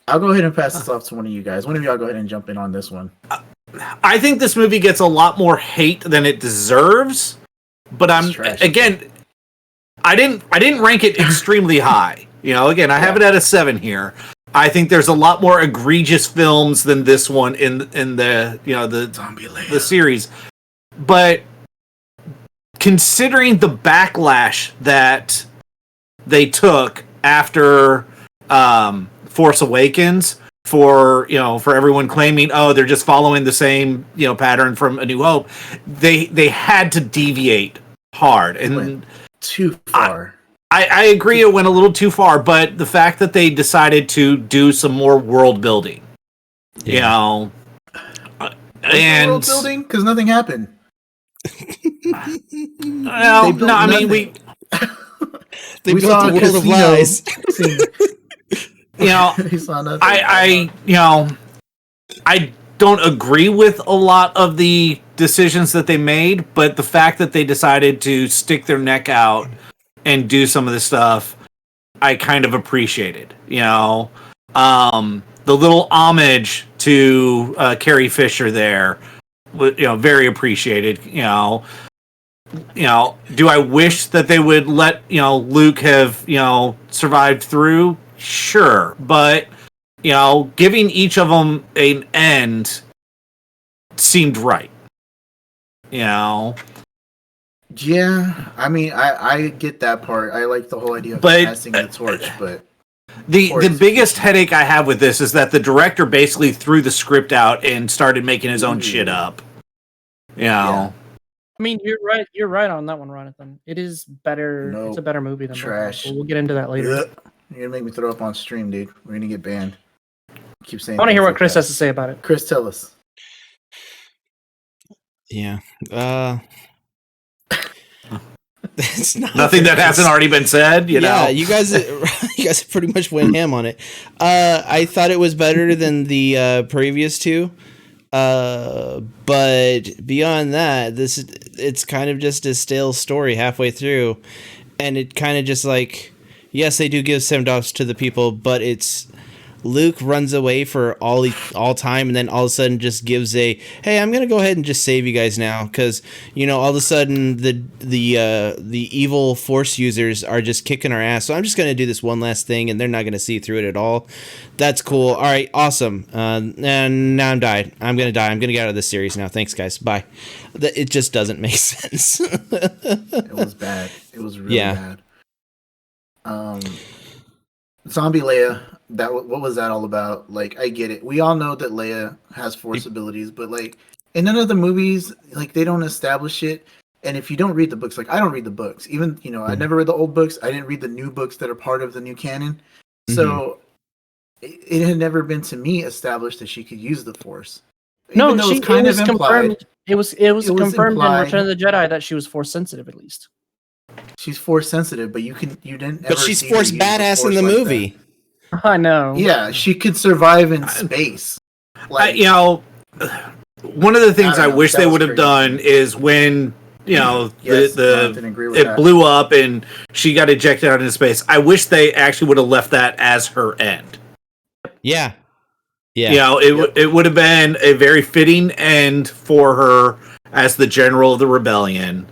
I'll go ahead and pass this off to one of you guys. One of y'all go ahead and jump in on this one. I think this movie gets a lot more hate than it deserves. But again, I didn't rank it extremely high. You know, again, I have it at a 7 here. I think there's a lot more egregious films than this one in the the series. But considering the backlash that they took after Force Awakens, for everyone claiming, oh, they're just following the same pattern from A New Hope, they had to deviate hard and too far. I agree it went a little too far, but the fact that they decided to do some more world building, and world building, because nothing happened. Well, no, I mean we built a world of lies. I don't agree with a lot of the decisions that they made, but the fact that they decided to stick their neck out and do some of this stuff, I kind of appreciated. The little homage to Carrie Fisher there, very appreciated. Do I wish that they would let Luke have survived through? Sure, but giving each of them an end seemed right. Yeah, I mean, I get that part. I like the whole idea of passing the torch, but the biggest headache I have with this is that the director basically threw the script out and started making his own shit up. Yeah. I mean, you're right. You're right on that one, Ronathan. It is better. Nope. It's a better movie than trash. We'll get into that later. You're gonna make me throw up on stream, dude. We're gonna get banned. Keep saying. I want to hear what Chris has to say about it. Chris, tell us. Yeah. It's not nothing that hasn't already been said. You know, you guys pretty much went ham on it. I thought it was better than the previous two, but beyond that, it's kind of just a stale story halfway through, and it kind of just like, yes, they do give $7 to the people, but it's Luke runs away for all time, and then all of a sudden just gives hey, I'm gonna go ahead and just save you guys now, because all of a sudden the evil Force users are just kicking our ass. So I'm just gonna do this one last thing, and they're not gonna see through it at all. That's cool. All right, awesome. And now I'm gonna die. I'm gonna get out of this series now. Thanks, guys. Bye. It just doesn't make sense. It was bad. It was really bad. Zombie Leia. What was that all about? Like, I get it. We all know that Leia has Force abilities, but like in none of the movies, like they don't establish it. And if you don't read the books, like I don't read the books, even I never read the old books. I didn't read the new books that are part of the new canon. So it had never been to me established that she could use the Force. No, it was confirmed. It was confirmed in Return of the Jedi that she was Force sensitive, at least. She's Force sensitive, but you didn't. But she's Force badass in the movie. That. I know. Yeah, she could survive in space. Like, one of the things I wish they would have done is when it blew up and she got ejected out into space. I wish they actually would have left that as her end. Yeah. It would have been a very fitting end for her as the general of the rebellion.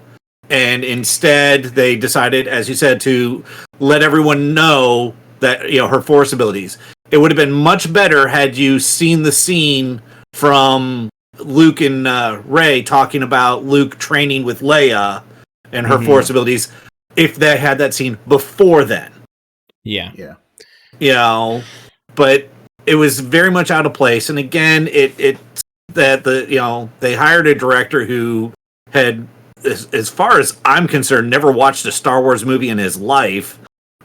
And instead, they decided, as you said, to let everyone know that her Force abilities. It would have been much better had you seen the scene from Luke and Rey talking about Luke training with Leia and her Force abilities. If they had that scene before then, yeah, but it was very much out of place. And again, they hired a director who had, as far as I'm concerned, never watched a Star Wars movie in his life.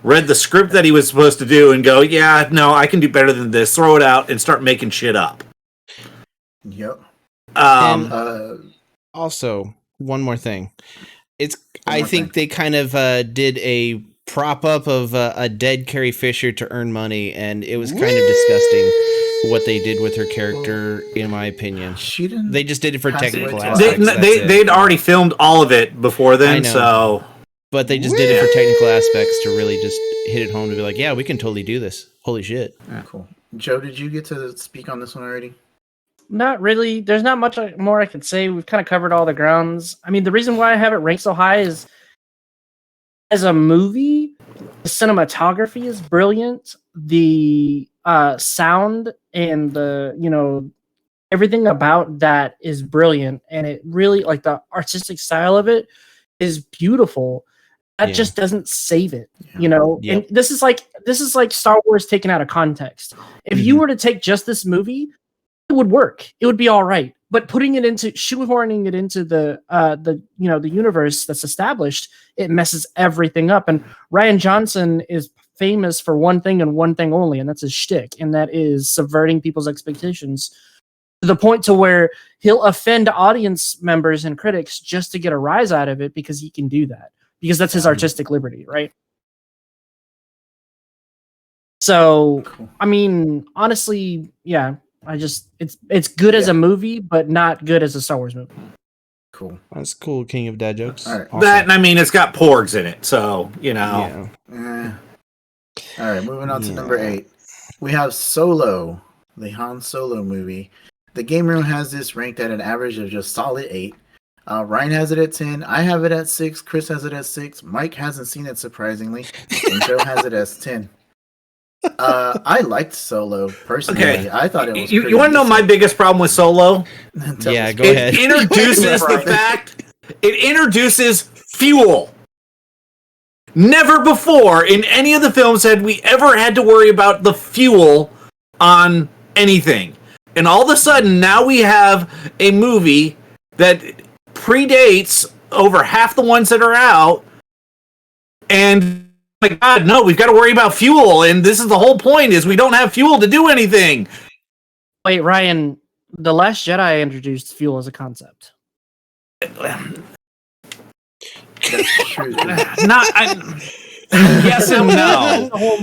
Read the script that he was supposed to do and go, yeah, no, I can do better than this. Throw it out and start making shit up. Yep. Also, one more thing. One I more think thing. they kind of did a prop up of a dead Carrie Fisher to earn money, and it was kind of disgusting what they did with her character, in my opinion. She didn't. They just did it for pass away technical till aspects. after. That's it. They'd already filmed all of it before then, I know. so But they just did it for technical aspects to really just hit it home to be like, yeah, we can totally do this. Holy shit. Cool. Joe, did you get to speak on this one already? Not really. There's not much more I can say. We've kind of covered all the grounds. I mean, the reason why I have it ranked so high is, as a movie, the cinematography is brilliant. The sound and the everything about that is brilliant, and it really, like, the artistic style of it is beautiful. That Yeah. just doesn't save it, Yep. And this is like Star Wars taken out of context. If you were to take just this movie, it would work. It would be all right. But shoehorning it into the universe that's established, it messes everything up. And Rian Johnson is famous for one thing and one thing only, and that's his shtick, and that is subverting people's expectations to the point to where he'll offend audience members and critics just to get a rise out of it, because he can do that, because that's his artistic liberty, right? So, Cool. I mean, honestly, yeah, it's good as a movie, but not good as a Star Wars movie. Cool. That's cool, King of Dad Jokes. All right. Awesome. that, and I mean, it's got porgs in it, so Yeah. All right, moving on to Yeah. number 8. We have Solo, the Han Solo movie. The Gameroom has this ranked at an average of just solid 8. Ryan has it at 10. I have it at 6. Chris has it at 6. Mike hasn't seen it, surprisingly. And Joe has it as 10. I liked Solo, personally. Okay. I thought it was You want to know my biggest problem with Solo? Yeah, go It ahead. introduces the fact. It introduces fuel. Never before in any of the films had we ever had to worry about the fuel on anything. And all of a sudden, now we have a movie that predates over half the ones that are out. And, oh my God, no, we've got to worry about fuel. And this is the whole point, is we don't have fuel to do anything. Wait, Ryan, The Last Jedi introduced fuel as a concept. That's true. Yes and That was no. the whole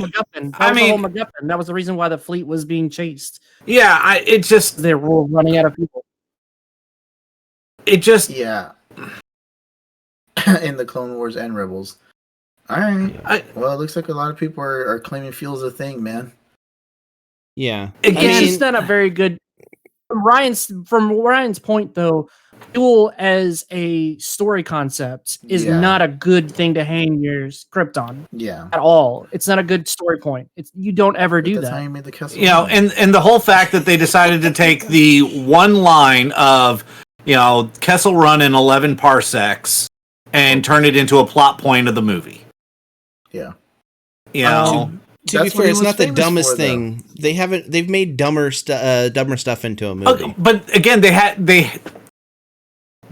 MacGuffin. That was the reason why the fleet was being chased. Yeah, it just They were running out of people. Yeah. In the Clone Wars and Rebels. All right. Well, it looks like a lot of people are claiming fuel's a thing, man. Yeah. Again, It's not a very good. From Ryan's point, though, fuel as a story concept is not a good thing to hang your script on. Yeah. At all. It's not a good story point. You don't ever do That's that. how you made the Kessel. and the whole fact that they decided to take the one line of, Kessel Run in 11 parsecs and turn it into a plot point of the movie. Yeah. To be fair, it's not the dumbest thing. They've made dumber stuff into a movie. Okay, but again,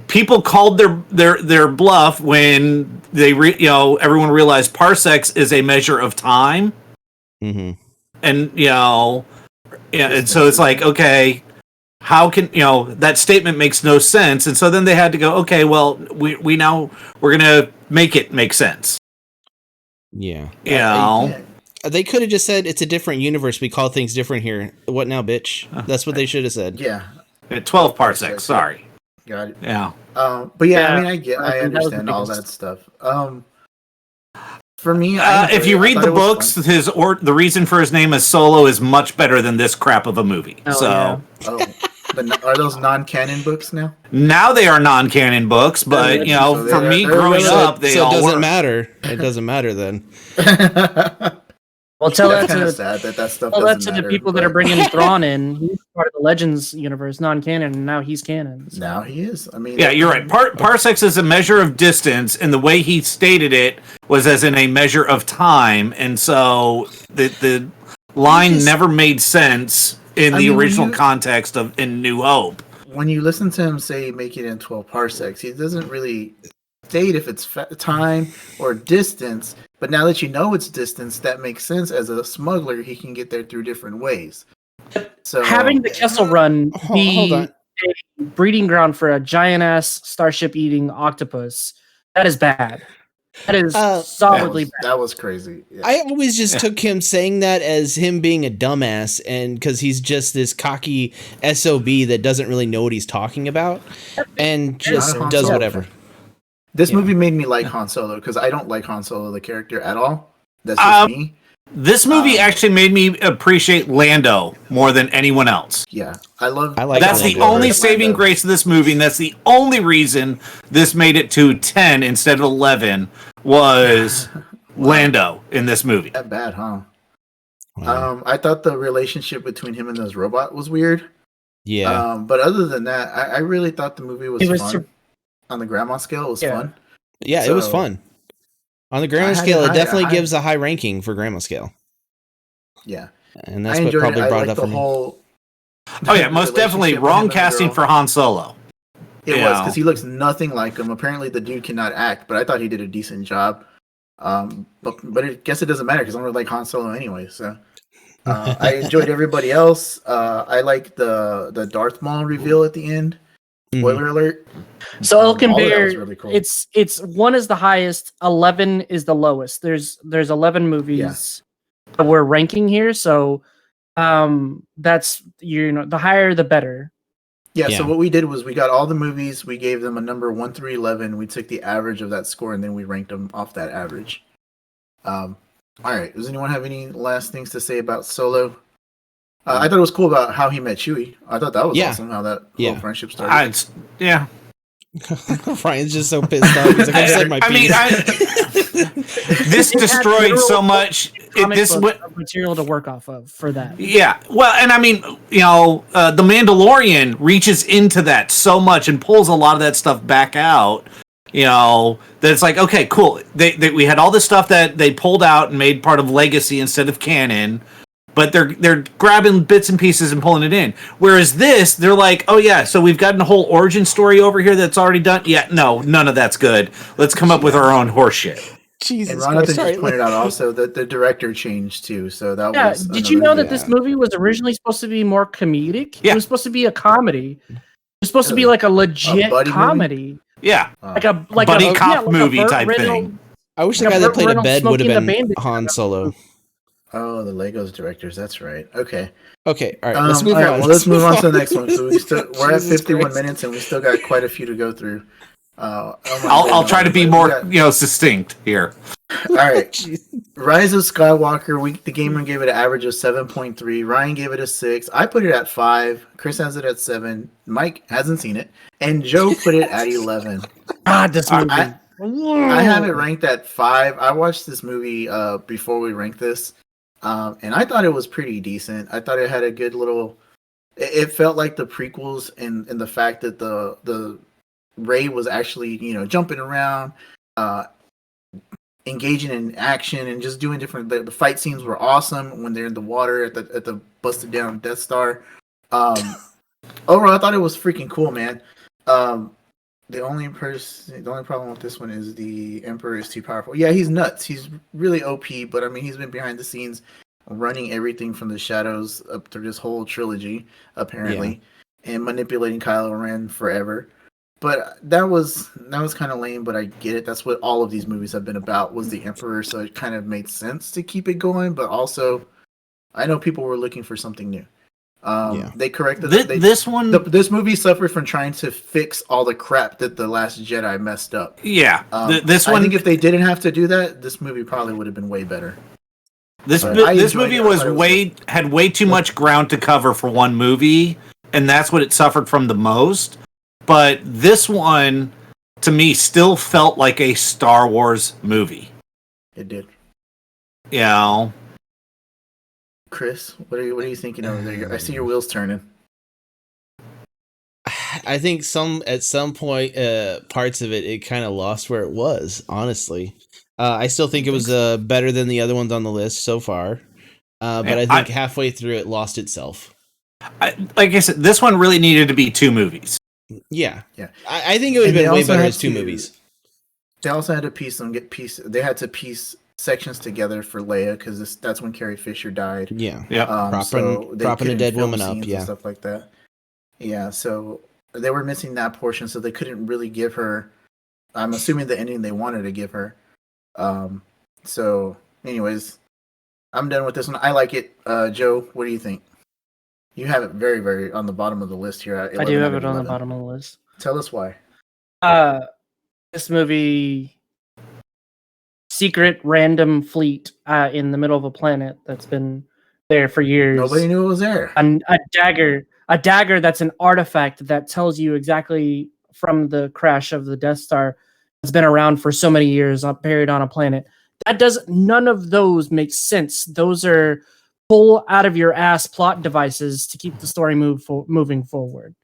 people called their bluff when everyone realized parsecs is a measure of time. Mm-hmm. And and so it's like, okay, how can that statement makes no sense, and so then they had to go, okay, well, we're gonna make it make sense. Yeah. They could have just said it's a different universe. We call things different here. What now, bitch? That's what they should have said. Yeah. 12 parsecs. Sorry. Got it. Yeah. But yeah, I mean, I understand all that stuff. For me, if you read the books, the reason for his name is Solo is much better than this crap of a movie. Are those non-canon books now? Now they are non-canon books, but for me growing up, they all it doesn't were. matter. It doesn't matter then. Well, tell that That's kind to of sad that stuff. tell that doesn't to the matter, people that are bringing Thrawn in. He's part of the Legends universe, non-canon, and now he's canon. So. Now he is. I mean, Yeah, you're right. Parsecs is a measure of distance, and the way he stated it was as in a measure of time, and so the line never made sense in the original context of in New Hope. When you listen to him say make it in 12 parsecs, he doesn't really state if it's time or distance. But now that you know it's distance, that makes sense. As a smuggler, he can get there through different ways. So having the Kessel Run be hold on. a breeding ground for a giant ass starship eating octopus. That is bad. That is solidly bad. That was crazy. Yeah. I always just took him saying that as him being a dumbass, and because he's just this cocky SOB that doesn't really know what he's talking about, and just Han does Solo whatever. fan. This movie made me like Han Solo because I don't like Han Solo the character at all. That's just me. This movie actually made me appreciate Lando more than anyone else. Yeah, I like That's the only saving grace of this movie, and that's the only reason this made it to 10 instead of 11 was Lando in this movie. That bad, huh? Wow. I thought the relationship between him and this robot was weird. Yeah. But other than that, I really thought the movie was fun. On the grandma scale, it was fun. Yeah, it was fun. On the grandma scale, it definitely gives a high ranking for grandma scale. Yeah. And that's what probably brought it up for me. Oh yeah, most definitely wrong casting for Han Solo. It was, because he looks nothing like him. Apparently the dude cannot act, but I thought he did a decent job. But I guess it doesn't matter because I don't really like Han Solo anyway. So I enjoyed everybody else. I like the Darth Maul reveal at the end. Spoiler alert. So Elkin Bear, really cool. it's 1 is the highest, 11 is the lowest. There's 11 movies that we're ranking here, so that's the higher the better. Yeah, so what we did was we got all the movies, we gave them a number 1 through 11, we took the average of that score, and then we ranked them off that average. All right, does anyone have any last things to say about Solo? I thought it was cool about how he met Chewie. I thought that was awesome, how that whole friendship started. Ryan's just so pissed off. He's like, I said my piece. This destroyed so much. This material to work off of for that. Yeah, well, and I mean, the Mandalorian reaches into that so much and pulls a lot of that stuff back out. That it's like, okay, cool. We had all this stuff that they pulled out and made part of legacy instead of canon. But they're grabbing bits and pieces and pulling it in. Whereas this, they're like, oh yeah, so we've got a whole origin story over here that's already done. Yeah, no, none of that's good. Let's come up with our own horseshit. Jesus, and Ronathan just pointed out also that the director changed too. So that was. Did you know that this movie was originally supposed to be more comedic? Yeah. It was supposed to be a comedy. It was supposed to be like a legit comedy. Movie? Yeah, like a buddy cop movie type thing. I wish the guy that played a bed would have been Han Solo. Oh, the Legos directors. That's right. Okay. All right. Let's move on. Well, let's move on to the next one. So we're at 51 minutes, and we still got quite a few to go through. I'll try to be more, succinct here. All right. Rise of Skywalker. The Gameroom gave it an average of 7.3. Ryan gave it a 6. I put it at 5. Chris has it at 7. Mike hasn't seen it, and Joe put it at 11. This movie. I have it ranked at 5. I watched this movie before we ranked this. And I thought it was pretty decent. I thought it had a good little. It felt like the prequels, and the fact that the Rey was actually jumping around, engaging in action, and just doing different. The fight scenes were awesome when they're in the water at the busted down Death Star. Overall, I thought it was freaking cool, man. The only problem with this one is the Emperor is too powerful. Yeah, he's nuts. He's really OP, but I mean, he's been behind the scenes running everything from the shadows up through this whole trilogy, apparently, and manipulating Kylo Ren forever. But that was kind of lame, but I get it. That's what all of these movies have been about, was the Emperor, so it kind of made sense to keep it going, but also I know people were looking for something new. They corrected this one. This movie suffered from trying to fix all the crap that The Last Jedi messed up. Yeah, this one. I think if they didn't have to do that, this movie probably would have been way better. This movie had way too much ground to cover for one movie, and that's what it suffered from the most. But this one, to me, still felt like a Star Wars movie. It did. Chris, what are you thinking over there? I see your wheels turning. I think at some point, parts of it kind of lost where it was. Honestly, I still think it was better than the other ones on the list so far. But I think halfway through, it lost itself. Like I said, this one really needed to be 2 movies. Yeah. I think it would have been way better as 2 movies. They also had to They had to piece sections together for Leia, because that's when Carrie Fisher died. Yeah. Yeah. Propping a dead woman up. Yeah. Stuff like that. Yeah, so they were missing that portion, so they couldn't really give her. I'm assuming the ending they wanted to give her. Um, so, anyways, I'm done with this one. I like it. Joe, what do you think? You have it very, very on the bottom of the list here. At I do 11 have out of it on the 11. bottom of the list. Tell us why. This movie, secret random fleet in the middle of a planet that's been there for years. Nobody knew it was there. A dagger that's an artifact that tells you exactly from the crash of the Death Star has been around for so many years, buried on a planet. None of those make sense. Those are pull out of your ass plot devices to keep the story moving forward.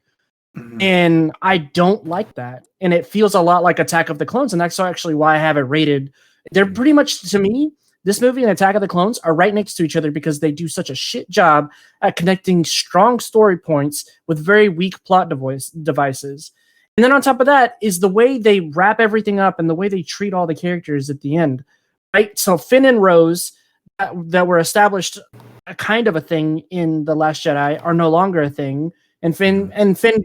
Mhm. And I don't like that. And it feels a lot like Attack of the Clones. And that's actually why I have it rated. They're pretty much, to me, this movie and Attack of the Clones are right next to each other because they do such a shit job at connecting strong story points with very weak plot devices. And then on top of that is the way they wrap everything up and the way they treat all the characters at the end. Right? So Finn and Rose that were established a kind of a thing in The Last Jedi are no longer a thing. And Finn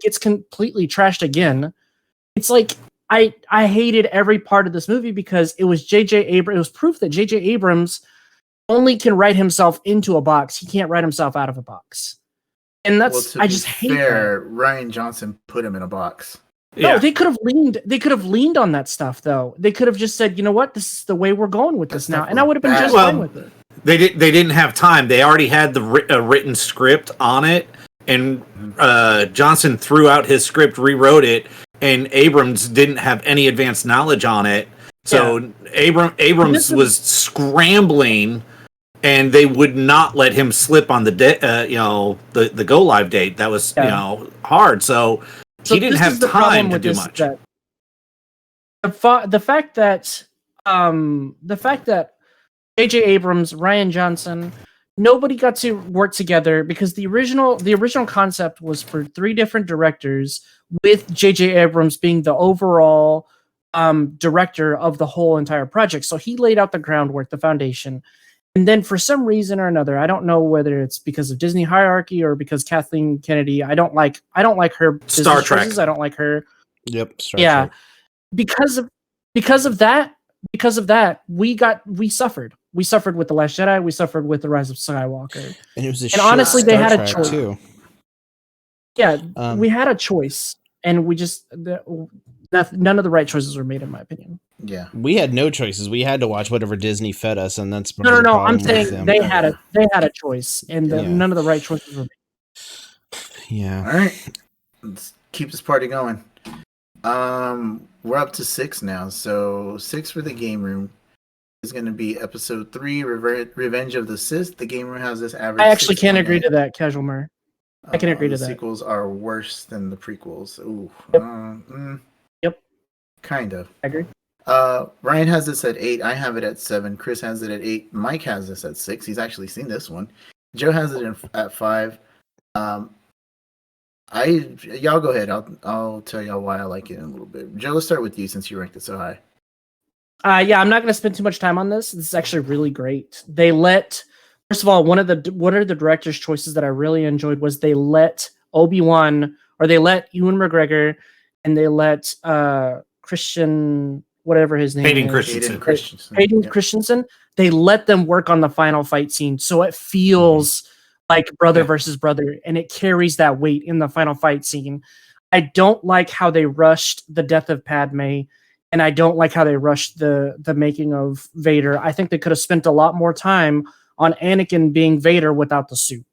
gets completely trashed again. It's like I hated every part of this movie because it was J.J. Abrams. It was proof that J.J. Abrams only can write himself into a box. He can't write himself out of a box. And that's I just hate that. Ryan Johnson put him in a box. No, Yeah. they could have leaned on that stuff though. They could have just said, you know what, this is the way we're going with this now, and I would have been just fine with it. They didn't have time. They already had the written script on it, and Johnson threw out his script, rewrote it, and Abrams didn't have any advanced knowledge on it. So Abrams was scrambling, and they would not let him slip on the the go live date. That was hard. So he didn't have time to do much. The fact that J.J. Abrams, Ryan Johnson, nobody got to work together because the original concept was for 3 different directors, with J.J. Abrams being the overall director of the whole entire project. So he laid out the groundwork, the foundation. And then for some reason or another, I don't know whether it's because of Disney hierarchy or because Kathleen Kennedy, I don't like her Star Trek. choices. I don't like her. Yep. Star Yeah. Trek. Because of that, we suffered. We suffered with The Last Jedi. We suffered with The Rise of Skywalker. And it was honestly, they had a Trek choice. too. Yeah, we had a choice, and we just none of the right choices were made, in my opinion. Yeah, We had no choices. We had to watch whatever Disney fed us, and that's No. I'm saying them. they had a choice, and none of the right choices were made. Yeah. all right. Let's keep this party going. We're up to 6 now. So 6 for the game room is going to be episode 3, Revenge of the Sith. The game room has this average. I actually can't agree to that, Casual Mer. I can agree to the that. sequels are worse than the prequels. Ooh. Yep. Yep. Kind of. I agree. Ryan has this at 8. I have it at 7. Chris has it at 8. Mike has this at 6. He's actually seen this one. Joe has it at 5. Y'all go ahead. I'll tell y'all why I like it in a little bit. Joe, let's start with you since you ranked it so high. Yeah, I'm not going to spend too much time on this. This is actually really great. First of all, one of the director's choices that I really enjoyed was they let Obi-Wan, or they let Ewan McGregor, and they let Christian, whatever his name Hayden is. Christensen. Hayden Yeah. Christensen. They let them work on the final fight scene, so it feels like brother versus brother, and it carries that weight in the final fight scene. I don't like how they rushed the death of Padme, and I don't like how they rushed the making of Vader. I think they could have spent a lot more time on Anakin being Vader without the suit.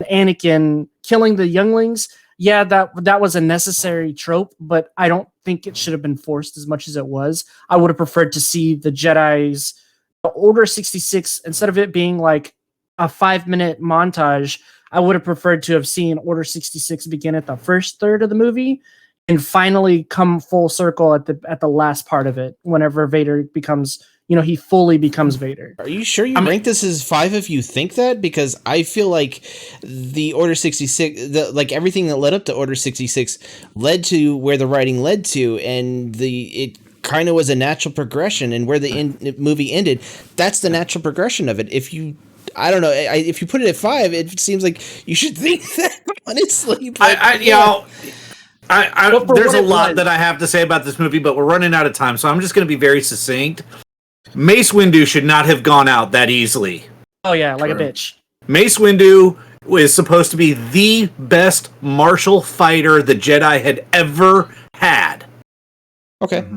Anakin killing the younglings, yeah, that was a necessary trope, but I don't think it should have been forced as much as it was. I would have preferred to see the Jedi's Order 66, instead of it being like a 5-minute montage, I would have preferred to have seen Order 66 begin at the first third of the movie and finally come full circle at the last part of it, whenever Vader becomes, he fully becomes Vader. Are you sure you rank this as 5 if you think that? Because I feel like the Order 66, like everything that led up to Order 66 led to where the writing led to, and it kind of was a natural progression, and where the movie ended, that's the natural progression of it. I don't know. If you put it at 5, it seems like you should think that honestly. But There's a lot that I have to say about this movie, but we're running out of time, so I'm just going to be very succinct. Mace Windu should not have gone out that easily. Oh yeah, like a bitch. Mace Windu was supposed to be the best martial fighter the Jedi had ever had. Okay.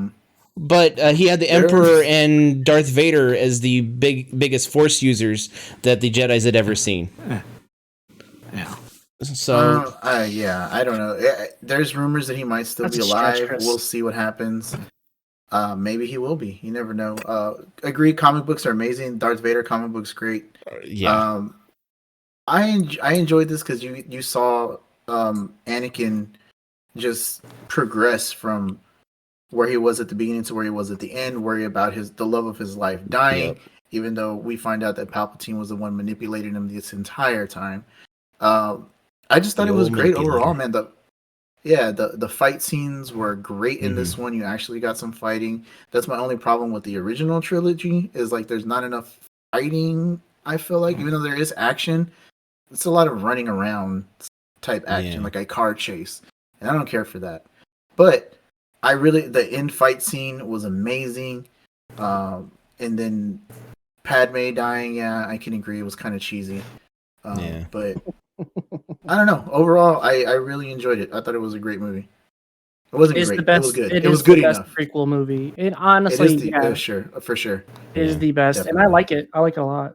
But he had the Emperor and Darth Vader as the biggest Force users that the Jedis had ever seen. Yeah. So I don't know. There's rumors that he might still be alive. We'll see what happens. Maybe he will be. You never know. Agree. Comic books are amazing. Darth Vader comic books great. Yeah. I enjoyed this because you saw Anakin just progress from where he was at the beginning to where he was at the end, worry about the love of his life dying, even though we find out that Palpatine was the one manipulating him this entire time. I just thought it was great overall, man. The fight scenes were great in this one. You actually got some fighting. That's my only problem with the original trilogy is like there's not enough fighting, I feel like, even though there is action, it's a lot of running around type action, like a car chase. And I don't care for that. But the end fight scene was amazing. And then Padme dying, I can agree, it was kind of cheesy. But I don't know. Overall, I really enjoyed it. I thought it was a great movie. It wasn't great. It was good. It was good enough. Prequel movie. It honestly, for sure. It is the best, definitely. And I like it. I like it a lot.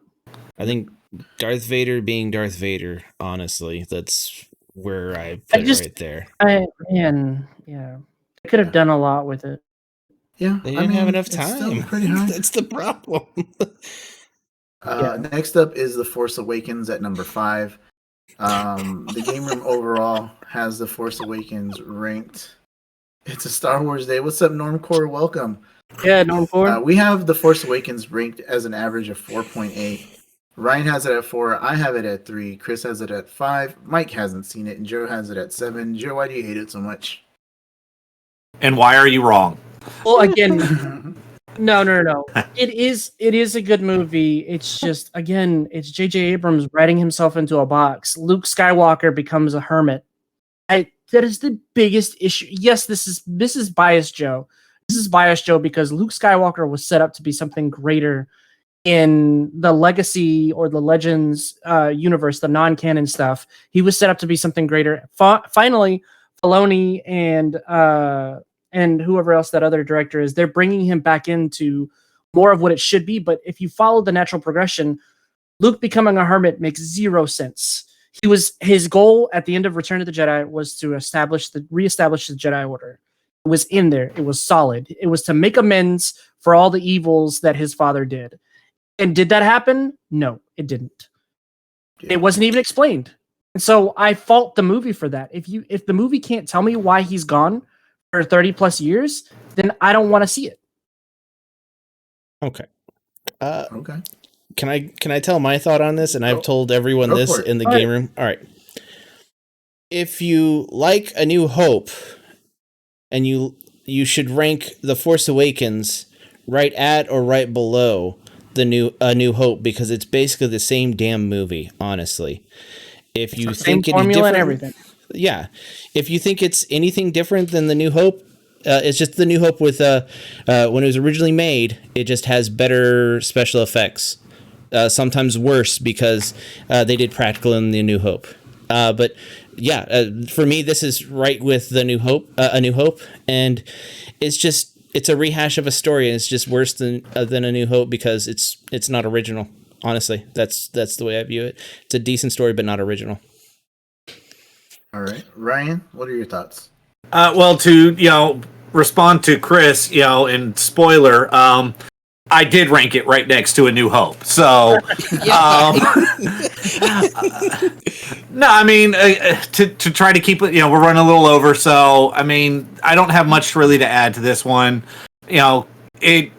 I think Darth Vader being Darth Vader, honestly, that's where I put it right there. I could have done a lot with it. Yeah, they didn't have enough time. That's the problem. Next up is The Force Awakens at number 5. The Game Room overall has The Force Awakens ranked. It's a Star Wars day. What's up, Normcore? Welcome. Yeah, Normcore. We have The Force Awakens ranked as an average of 4.8. Ryan has it at 4. I have it at 3. Chris has it at 5. Mike hasn't seen it, and Joe has it at 7. Joe, why do you hate it so much? And why are you wrong? Well, again, no. It is a good movie. It's just, again, it's J.J. Abrams writing himself into a box. Luke Skywalker becomes a hermit. That is the biggest issue. Yes, this is biased, Joe. This is biased, Joe, because Luke Skywalker was set up to be something greater in the Legacy or the Legends universe, the non-canon stuff. He was set up to be something greater. Finally, Filoni and whoever else that other director is, they're bringing him back into more of what it should be. But if you follow the natural progression, Luke becoming a hermit makes zero sense. His goal at the end of Return of the Jedi was to reestablish the Jedi Order. It was in there. It was solid. It was to make amends for all the evils that his father did. And did that happen? No, it didn't. Yeah. It wasn't even explained. And so I fault the movie for that. If the movie can't tell me why he's gone for 30 plus years, then I don't want to see it. Okay. Okay. Can I tell my thought on this? And I've told everyone this in the game room. All right. If you like A New Hope, and you should rank The Force Awakens right at or right below A New Hope, because it's basically the same damn movie, honestly. If you think any different, and everything. Yeah. If you think it's anything different than The New Hope, it's just The New Hope with when it was originally made, it just has better special effects. Sometimes worse because they did practical in The New Hope. But yeah, for me, this is right with A New Hope, and it's a rehash of a story, and it's just worse than A New Hope because it's not original. Honestly, that's the way I view it. It's a decent story, but not original. All right, Ryan, what are your thoughts? Well, to respond to Chris, in spoiler, I did rank it right next to A New Hope. So, no, I mean, to try to keep it, we're running a little over. So, I mean, I don't have much really to add to this one. It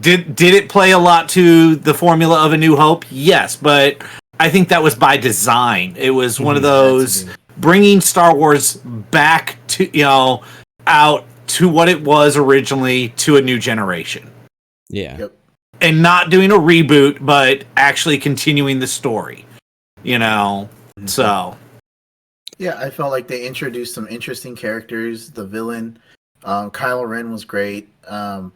did it play a lot to the formula of A New Hope? Yes, but I think that was by design. It was one of those bringing Star Wars back to, out to what it was originally to a new generation. Yeah. Yep. And not doing a reboot, but actually continuing the story. So. Yeah, I felt like they introduced some interesting characters. The villain, Kylo Ren was great. I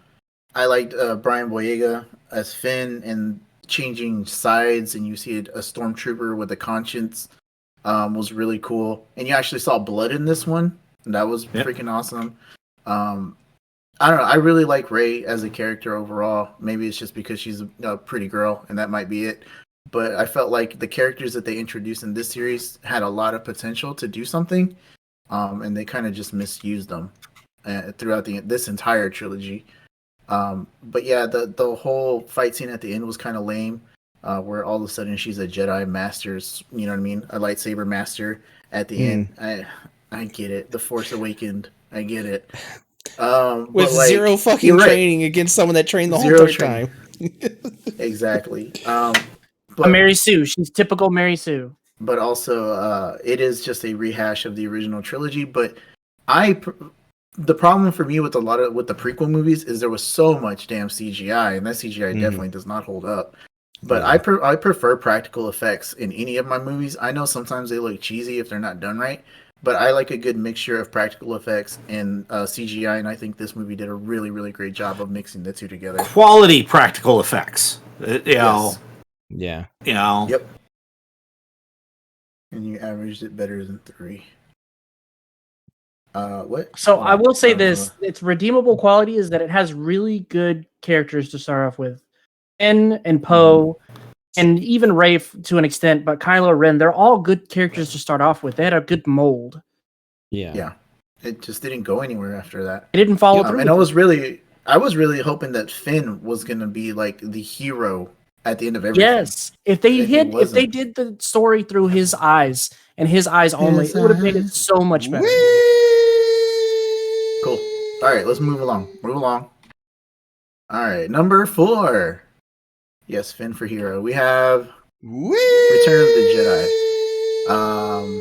liked Brian Boyega as Finn and changing sides, and you see a stormtrooper with a conscience was really cool. And you actually saw blood in this one, and that was freaking awesome. I don't know. I really like Rey as a character overall. Maybe it's just because she's a pretty girl, and that might be it. But I felt like the characters that they introduced in this series had a lot of potential to do something, and they kind of just misused them throughout this entire trilogy. But yeah, the whole fight scene at the end was kind of lame, where all of a sudden she's a Jedi master's, you know what I mean, a lightsaber master at the end. I get it. The Force Awakened. I get it. With zero fucking training against someone that trained the whole time. Exactly. But Mary Sue, she's typical Mary Sue. But also, it is just a rehash of the original trilogy. But the problem for me with the prequel movies is there was so much damn CGI, and that CGI definitely does not hold up. But I prefer practical effects in any of my movies. I know sometimes they look cheesy if they're not done right, but I like a good mixture of practical effects and CGI, and I think this movie did a really, really great job of mixing the two together. Quality practical effects. Yes. Yeah. Yep. And you averaged it better than 3. What? So I will say this: its redeemable quality is that it has really good characters to start off with. Finn and Poe, and even Rey to an extent, but Kylo Ren—they're all good characters to start off with. They had a good mold. Yeah. It just didn't go anywhere after that. It didn't follow through. And I was really hoping that Finn was gonna be like the hero at the end of everything. Yes, if they did the story through his eyes and his eyes only, it would have made it so much better. Cool. All right, let's move along. All right, number 4. Yes, Finn for hero. We have Return of the Jedi.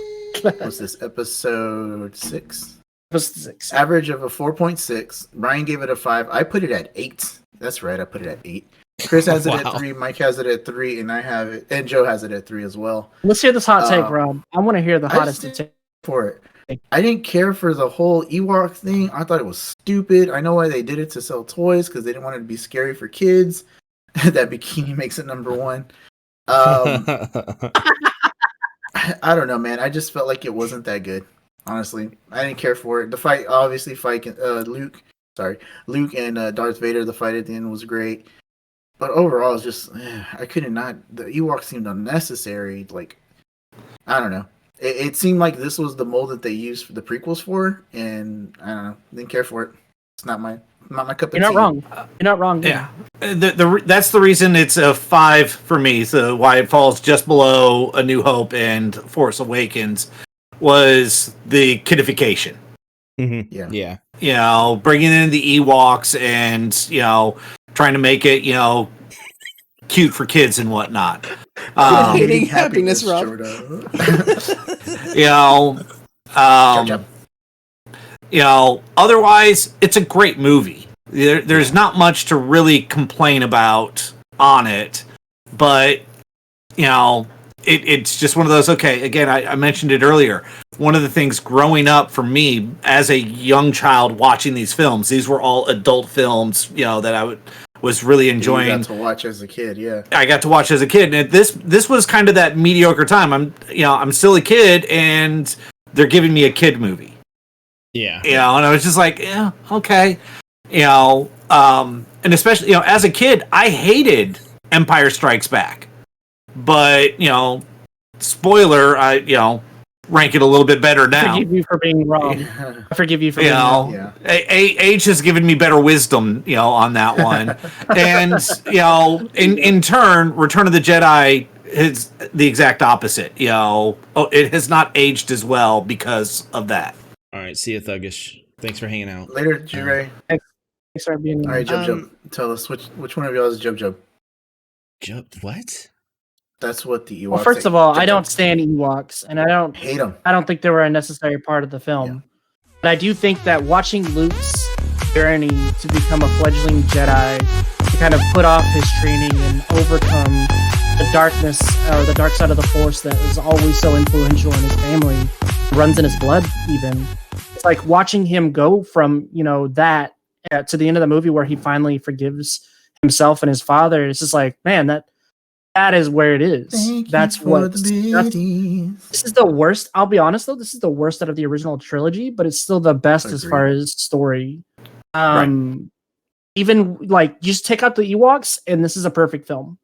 What's this? Episode 6. Episode 6. Average of a 4.6. Ryan gave it a 5. I put it at 8. That's right. I put it at 8. Chris has it at 3. Mike has it at 3, and I have it, and Joe has it at 3 as well. Let's hear this hot take, Rob. I want to hear the hottest take for it. I didn't care for the whole Ewok thing. I thought it was stupid. I know why they did it, to sell toys, because they didn't want it to be scary for kids. That bikini makes it number 1. I don't know, man. I just felt like it wasn't that good. Honestly, I didn't care for it. The fight, obviously, Luke and Darth Vader. The fight at the end was great, but overall, it's just I couldn't not. The Ewoks seemed unnecessary. Like, I don't know. It seemed like this was the mold that they used for the prequels for, and I don't know. Didn't care for it. It's not my cup of tea. You're not wrong. Yeah. That's the reason it's a 5 for me. So why it falls just below A New Hope and Force Awakens was the kidification. Mm-hmm. Yeah. You know, bringing in the Ewoks and, trying to make it, cute for kids and whatnot. Hating happiness, Rob. Otherwise, it's a great movie. There's not much to really complain about on it, but, it's just one of those, okay, again, I mentioned it earlier. One of the things growing up for me as a young child watching these films, these were all adult films, that I was really enjoying. You got to watch as a kid, yeah. I got to watch as a kid, and this was kind of that mediocre time. I'm still a kid, and they're giving me a kid movie. Yeah. And I was just like, yeah, okay. And especially, as a kid, I hated Empire Strikes Back. But, spoiler, I, rank it a little bit better now. I forgive you for being wrong. I forgive you for being wrong. Yeah. Age has given me better wisdom, on that one. And, in turn, Return of the Jedi is the exact opposite. It has not aged as well because of that. All right, see you, Thuggish. Thanks for hanging out. Later, G-Ray. Thanks for being. All right, Jub. Tell us which one of y'all is Jub. What? That's what the Ewoks. Well, first of all, I don't stand Ewoks, and I don't hate them. I don't think they were a necessary part of the film. Yeah. But I do think that watching Luke's journey to become a fledgling Jedi, to kind of put off his training and overcome the darkness or the dark side of the Force that was always so influential in his family, runs in his blood. Even it's like watching him go from that to the end of the movie where he finally forgives himself and his father. It's just like, man, that is where it is. That's what this is the worst. I'll be honest though, this is the worst out of the original trilogy, but it's still the best as far as story. Even like just take out the Ewoks, and this is a perfect film.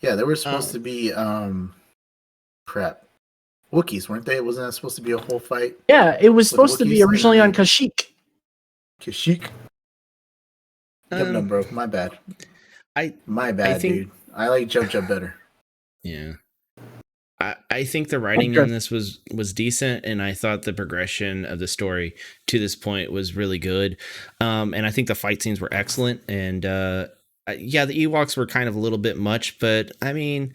Yeah, they were supposed to be Wookiees, weren't they? Wasn't that supposed to be a whole fight? Yeah, it was supposed to be originally on Kashyyyk. Kashyyyk? No, bro. My bad. My bad, dude. I like Jub better. Yeah. I think the writing in this was decent, and I thought the progression of the story to this point was really good. And I think the fight scenes were excellent. And the Ewoks were kind of a little bit much, but I mean,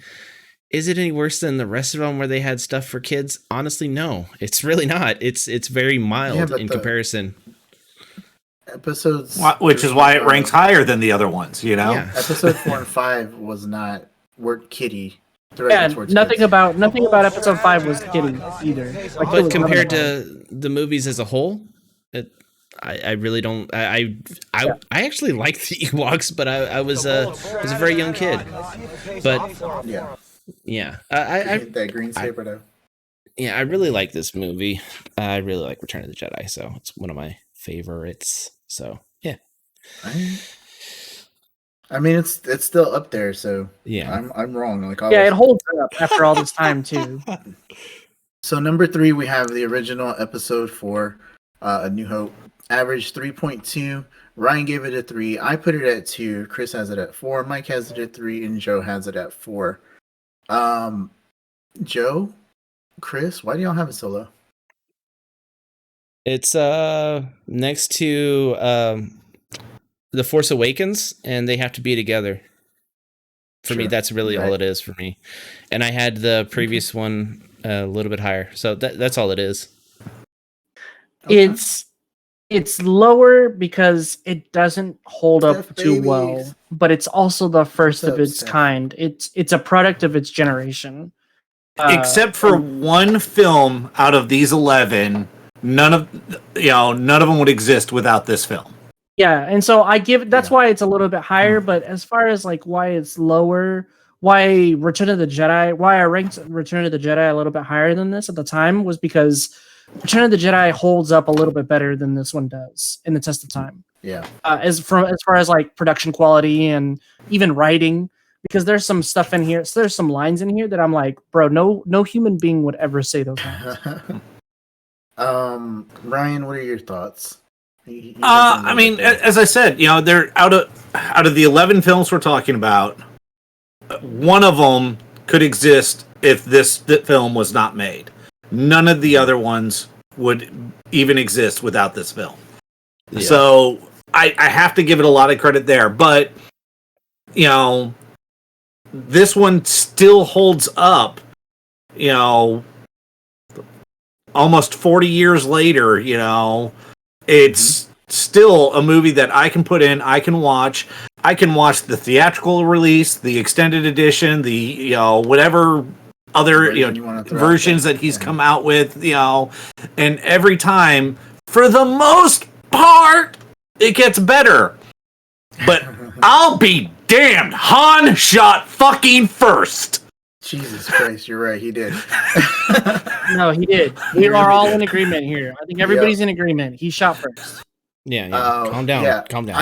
is it any worse than the rest of them where they had stuff for kids? Honestly, no. It's really not. It's very mild in comparison. Episodes, which is why it ranks higher than the other ones. Yeah. Episode 4 and 5 weren't kiddie. Yeah, nothing about episode 5 was kiddie either. But compared to the movies as a whole, I really don't. I actually liked the Ewoks, but I was a very young kid. But yeah, I that green saber though. Yeah, I really like this movie. I really like Return of the Jedi, so it's one of my favorites. So yeah. I mean, it's still up there, so yeah, I'm wrong. Like it holds up after all this time too. So number 3, we have the original Episode 4, A New Hope. Average 3.2. Ryan gave it a 3. I put it at 2. Chris has it at 4. Mike has it at 3, and Joe has it at 4. Joe, Chris, why do y'all have it so low? It's next to The Force Awakens, and they have to be together. For me, that's really all it is for me. And I had the previous one a little bit higher, so that's all it is. Okay. It's lower because it doesn't hold up too well, but it's also the first of its kind. It's a product of its generation. Except for one film out of these 11, none of them would exist without this film. Yeah, and so I give that's why it's a little bit higher, but as far as like why it's lower, why I ranked Return of the Jedi a little bit higher than this at the time was because Return of the Jedi holds up a little bit better than this one does in the test of time. Yeah. As far as like production quality and even writing, because there's some stuff in here. So there's some lines in here that I'm like, bro, no human being would ever say those lines. Ryan, what are your thoughts? I mean, as I said, they're out of the 11 films we're talking about, one of them could exist if this film was not made. None of the other ones would even exist without this film. Yeah. So I have to give it a lot of credit there. But, this one still holds up, almost 40 years later, it's still a movie that I can put in, I can watch. I can watch the theatrical release, the extended edition, the, whatever other versions that he's come out with, and every time, for the most part, it gets better. But I'll be damned, Han shot fucking first. Jesus Christ, you're right, he did. No, he did. We are all in agreement here. I think everybody's in agreement. He shot first. Yeah. Calm down. Yeah. Calm down.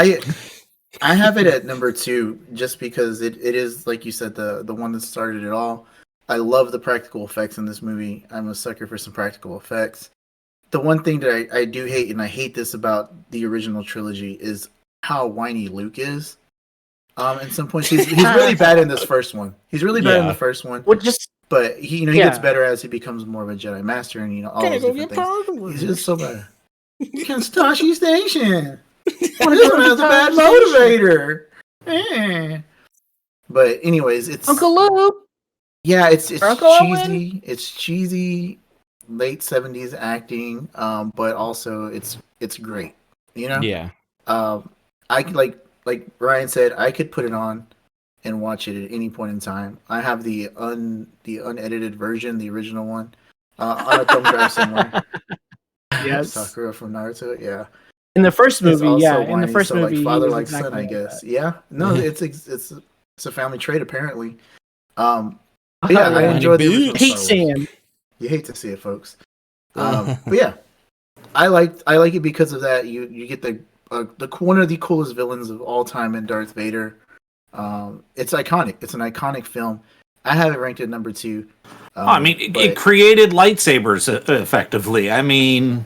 I have it at number 2 just because it is, like you said, the one that started it all. I love the practical effects in this movie. I'm a sucker for some practical effects. The one thing that I do hate, and I hate this about the original trilogy, is how whiny Luke is. In some points, he's really bad in this first one. He's really bad in the first one. But he gets better as he becomes more of a Jedi Master, and all those different things. He's just so bad. Kenstashi Station. This one has a bad motivator. But anyways, it's Uncle Luke. Yeah, it's cheesy. Owen? It's cheesy, late 70s acting, but also it's great. Yeah. I could like Ryan said, I could put it on and watch it at any point in time. I have the unedited version, the original one. on a thumb drive somewhere. Yes. Sakura from Naruto. Yeah. In the first It's movie, also yeah. In the whiny, first so movie, like he father was like exactly son, I like guess. that. Yeah. No, it's a family trait apparently. But Oh, yeah, I yeah. enjoyed the original Bitch. Hate Star Wars. Sam. You hate to see it, folks. But yeah, I like it because of that. You get the one of the coolest villains of all time in Darth Vader. It's iconic. It's an iconic film. I have it ranked at number 2. I mean, it but created lightsabers effectively. I mean,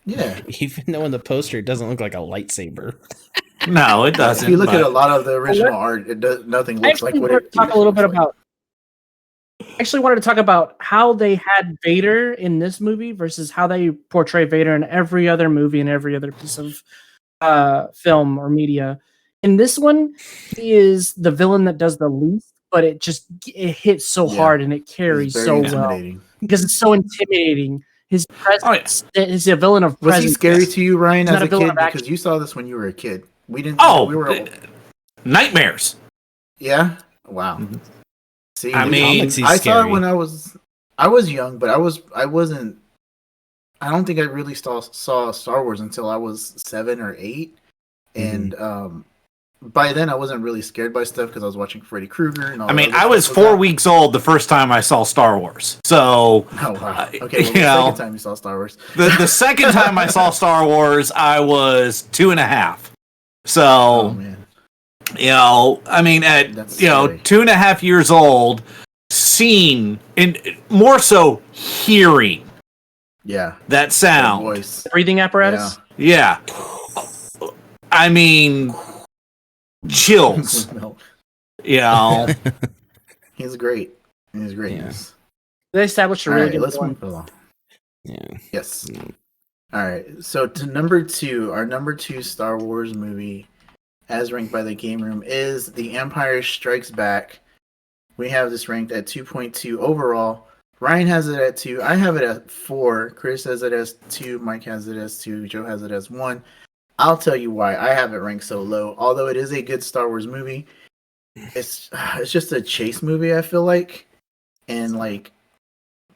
yeah, Even though in the poster it doesn't look like a lightsaber. no, it doesn't. if you look at a but- lot of the original art, nothing I looks like actually what wanted it to talk a little bit looks like. about. I actually wanted to talk about how they had Vader in this movie versus how they portray Vader in every other movie and every other piece of film or media. In this one, he is the villain that does the least, but it hits so Yeah. hard and it He's carries very so well intimidating. because it's so intimidating. His presence Oh, is a villain of Was he presence. scary to you, Ryan, He's not as a a villain kid? of action. Because you saw this when you were a kid. We didn't. Oh, we were. nightmares. Yeah. Wow. Mhm. See, I In mean, comics, he's I saw scary. it when I was young, but I wasn't. I don't think I really saw Star Wars until I was 7 or 8, and by then I wasn't really scared by stuff because I was watching Freddy Krueger and all. I mean, that I other was stuff 4 out. weeks old the first time I saw Star Wars. So Oh wow. Okay, well, you the know, second time you saw Star Wars. the second time I saw Star Wars, I was 2.5. So Oh man. you know, I mean, at That's 2.5 years old, seeing and more so hearing Yeah. that That sound. voice. Breathing apparatus. Yeah. I mean, chills. No, You know, he's great. He's great. Yeah. They established a All really right, good let's one. move along. Yeah. Yes. All right. So to number 2, our number 2 Star Wars movie, as ranked by the Game Room, is The Empire Strikes Back. We have this ranked at 2.2 overall. Ryan has it at 2. I have it at 4. Chris has it as 2. Mike has it as 2. Joe has it as 1. I'll tell you why I have it ranked so low. Although it is a good Star Wars movie, it's just a chase movie. I feel like, and like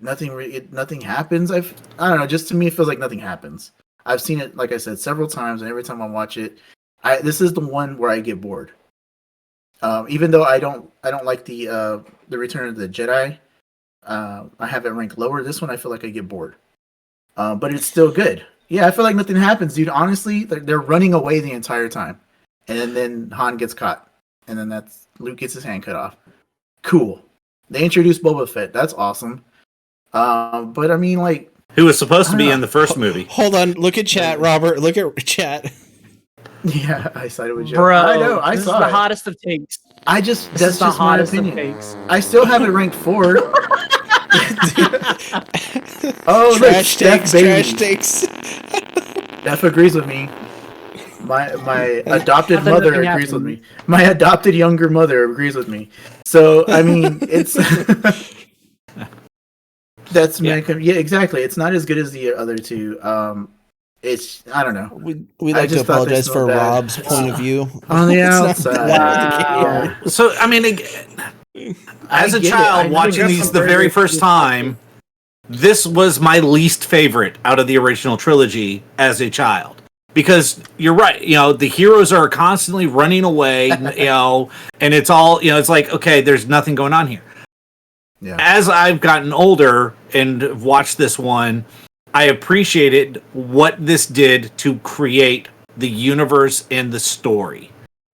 nothing happens. I don't know. Just to me, it feels like nothing happens. I've seen it, like I said, several times, and every time I watch it, this is the one where I get bored. Even though I don't like the Return of the Jedi. I have it ranked lower. This one I feel like I get bored. But it's still good. Yeah, I feel like nothing happens, dude. Honestly, they're running away the entire time, and then Han gets caught, and then Luke gets his hand cut off. Cool. They introduced Boba Fett. That's awesome. But I mean, like, who was supposed to I be don't in the first movie. Hold on. Look at chat, Robert. Look at chat. yeah, I sided with Joe. Bro, I know. I this saw is the it. hottest of takes. That's This is the just my hottest of opinion. takes. I still have it ranked 4. Oh, look, Trash Steph takes. Baby. Trash takes. Steph agrees with me. My adopted Nothing mother happened. agrees with me. My adopted younger mother agrees with me. So I mean, it's that's Yeah. yeah, exactly. It's not as good as the other 2. It's I don't know. We'd I like to just thought they apologize smelled for bad. Rob's point of view. On the It's not outside, Wow. yeah. So I mean, as I a get it. I child know watching that's these some the very very first good time, this was my least favorite out of the original trilogy as a child. Because you're right, the heroes are constantly running away, and it's all, it's like, okay, there's nothing going on here. Yeah. As I've gotten older and watched this one, I appreciated what this did to create the universe and the story.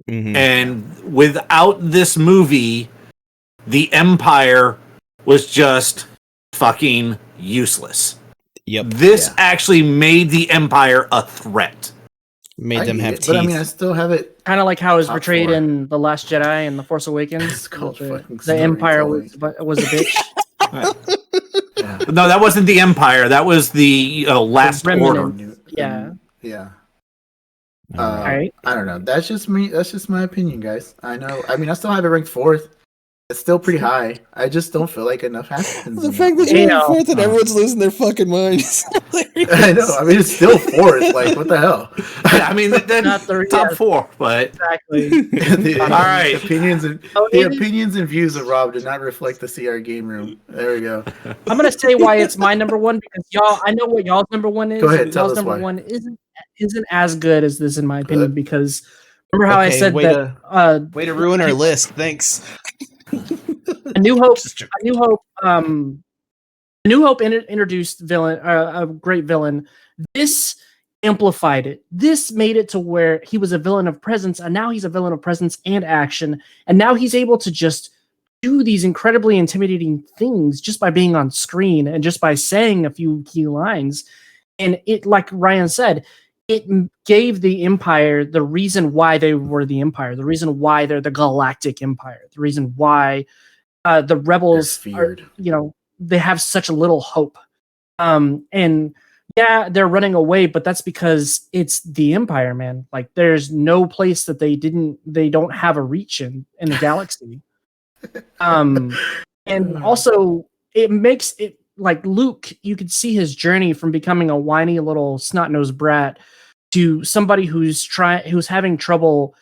Mhm. And without this movie, the Empire was just fucking useless. Yep. This Yeah. actually made the Empire a threat. Made I them get have it, teeth. But I mean, I still have it. Kind of like how it was Top portrayed 4. in The Last Jedi and The Force Awakens. It's called fucking the Empire storytelling. was a bitch. Yeah. No, that wasn't the Empire. That was the Last Remnant. Order. Yeah. Yeah. All right. Alright. I don't know. That's just me. That's just my opinion, guys. I know. I mean, I still have it ranked 4th. It's still pretty high. I just don't feel like enough happens. The in fact it. that you're Damn. in 4th and everyone's losing their fucking minds. I know. I mean, it's still fourth. Like, what the hell? Yeah, I mean, then Not the- top yeah. 4, but Exactly. All right. Opinions and Oh, the it is- opinions and views of Rob did not reflect the CR game room. There we go. I'm gonna say why it's my number one because y'all, I know what y'all's number one is. Go ahead, but tell y'all's us number why. one isn't as good as this in my opinion. Good. Because remember how I Okay, said way that Way to ruin our list. Thanks. A New Hope, Just joking. A New Hope, A New Hope introduced villain, a great villain. This amplified it. This made it to where he was a villain of presence, and now he's a villain of presence and action. And now he's able to just do these incredibly intimidating things just by being on screen and just by saying a few key lines. And it, like Ryan said, it gave the Empire the reason why they were the Empire, the reason why they're the Galactic Empire, the reason why the rebels are, feared. they have such a little hope. And yeah, they're running away, but that's because it's the Empire, man. Like there's no place that they don't have a reach in the galaxy. And also it makes it like Luke, you could see his journey from becoming a whiny little snot-nosed brat to somebody who's having trouble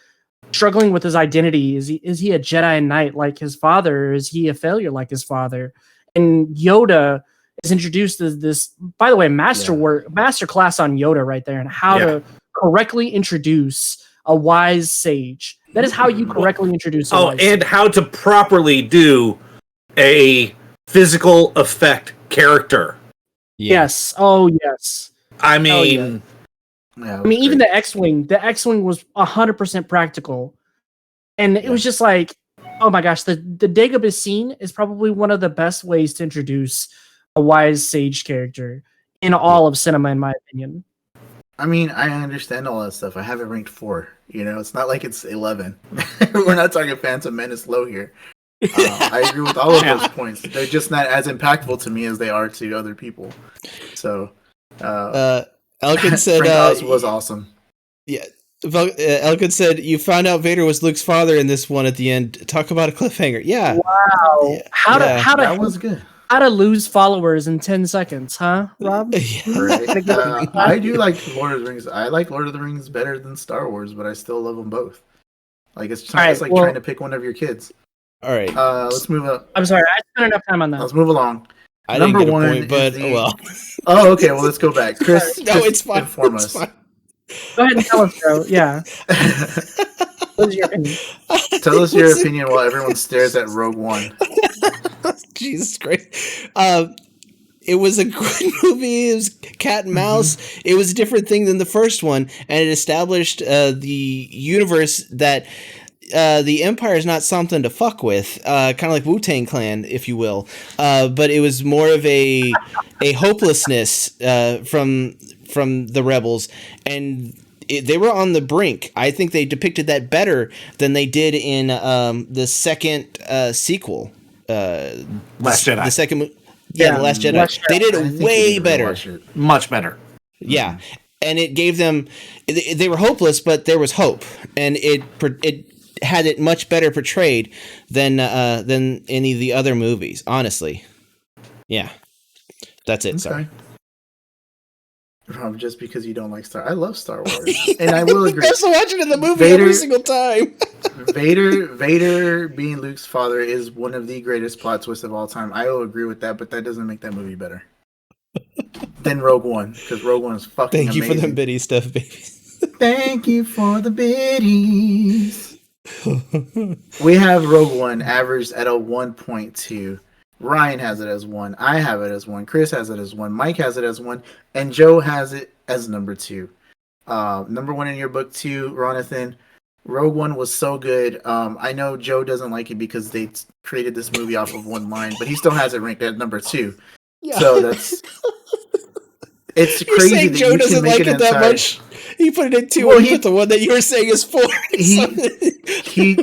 struggling with his identity. Is he a Jedi Knight like his father? Or is he a failure like his father? And Yoda is introduced as this, by the way, master class on Yoda right there, and how to correctly introduce a wise sage. That is how you correctly introduce a wise and sage. how to properly do a physical effect character. Yes. Oh, yes. I mean, Oh, yeah. Yeah, I mean, even the X-Wing was 100% practical. And it was just like, oh my gosh, the Dagobah scene is probably one of the best ways to introduce a wise sage character in all of cinema, in my opinion. I mean, I understand all that stuff. I have it ranked 4. It's not like it's 11. We're not talking Phantom Menace low here. I agree with all of those points. They're just not as impactful to me as they are to other people. So, Elkin said Frank Oz was awesome. Yeah. Elkin said, you found out Vader was Luke's father in this one at the end. Talk about a cliffhanger. Yeah. Wow. Yeah. That was good. How to lose followers in 10 seconds, huh, Rob? Right. I do like Lord of the Rings. I like Lord of the Rings better than Star Wars, but I still love them both. Like it's like trying to pick one of your kids. All right. Let's move up. I'm sorry, I spent enough time on that. Let's move along. I Number didn't get one a point, but is the- well. Oh, okay. Well, let's go back. Chris, No, it's fine. inform It's us. fine. Go ahead and tell us, Joe. Yeah. What is your opinion? Tell us your opinion while everyone stares at Rogue One. Jesus Christ. It was a good movie. It was cat and mouse. It was a different thing than the first one, and it established the universe that the Empire is not something to fuck with, kind of like Wu-Tang Clan, if you will. But it was more of a hopelessness from the rebels, and they were on the brink. I think they depicted that better than they did in the second sequel. Last Jedi. The second movie. Yeah, The Last Jedi. They did it way better. Much better. Yeah. And it gave them... They were hopeless, but there was hope. And it had it much better portrayed than any of the other movies, honestly. Yeah. That's it, sorry. Rob, just because you don't like I love Star Wars. And I will agree. I'm still watching in the movie Vader- every single time. Vader being Luke's father is one of the greatest plot twists of all time. I will agree with that, but that doesn't make that movie better than Rogue One, because Rogue One is fucking Thank you amazing. for the biddy stuff, baby. Thank you for the biddies. We have Rogue One averaged at a 1.2. Ryan has it as 1. I have it as 1. Chris has it as 1. Mike has it as 1. And Joe has it as number 2. Number 1 in your book, too, Ronathan. Rogue One was so good. I know Joe doesn't like it because they created this movie off of one line, but he still has it ranked at number 2. Yeah. So that's... It's You're crazy saying that Joe you doesn't can make like an it that entire... much? He put it in 2, Well, and he put the one that you were saying is 4. He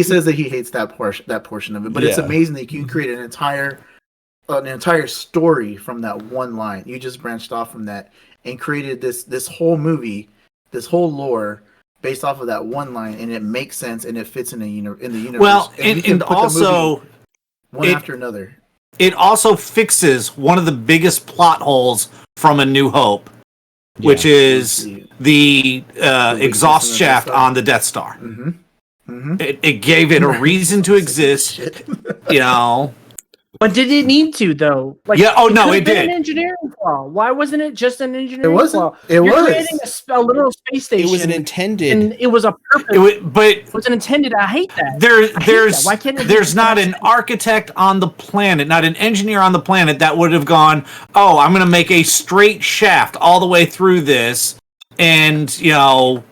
says that he hates that portion of it, but it's amazing that you can create an entire story from that one line. You just branched off from that and created this whole movie, this whole lore based off of that one line, and it makes sense and it fits in the universe. Well, you can and put the also movie one after another. It also fixes one of the biggest plot holes from A New Hope, which is the exhaust shaft on the Death Star. Mm-hmm. Mm-hmm. It gave it a reason to exist, you know. But did it need to though? Like, yeah. Oh no, could've it been did. An engineering flaw. Why wasn't it just an engineering wasn't. flaw? It You're was. creating a literal space station. It was an intended. And it was a purpose. It was an intended. I hate that. Why can't there's not an architect on the planet, not an engineer on the planet that would have gone, oh, I'm going to make a straight shaft all the way through this, and you know,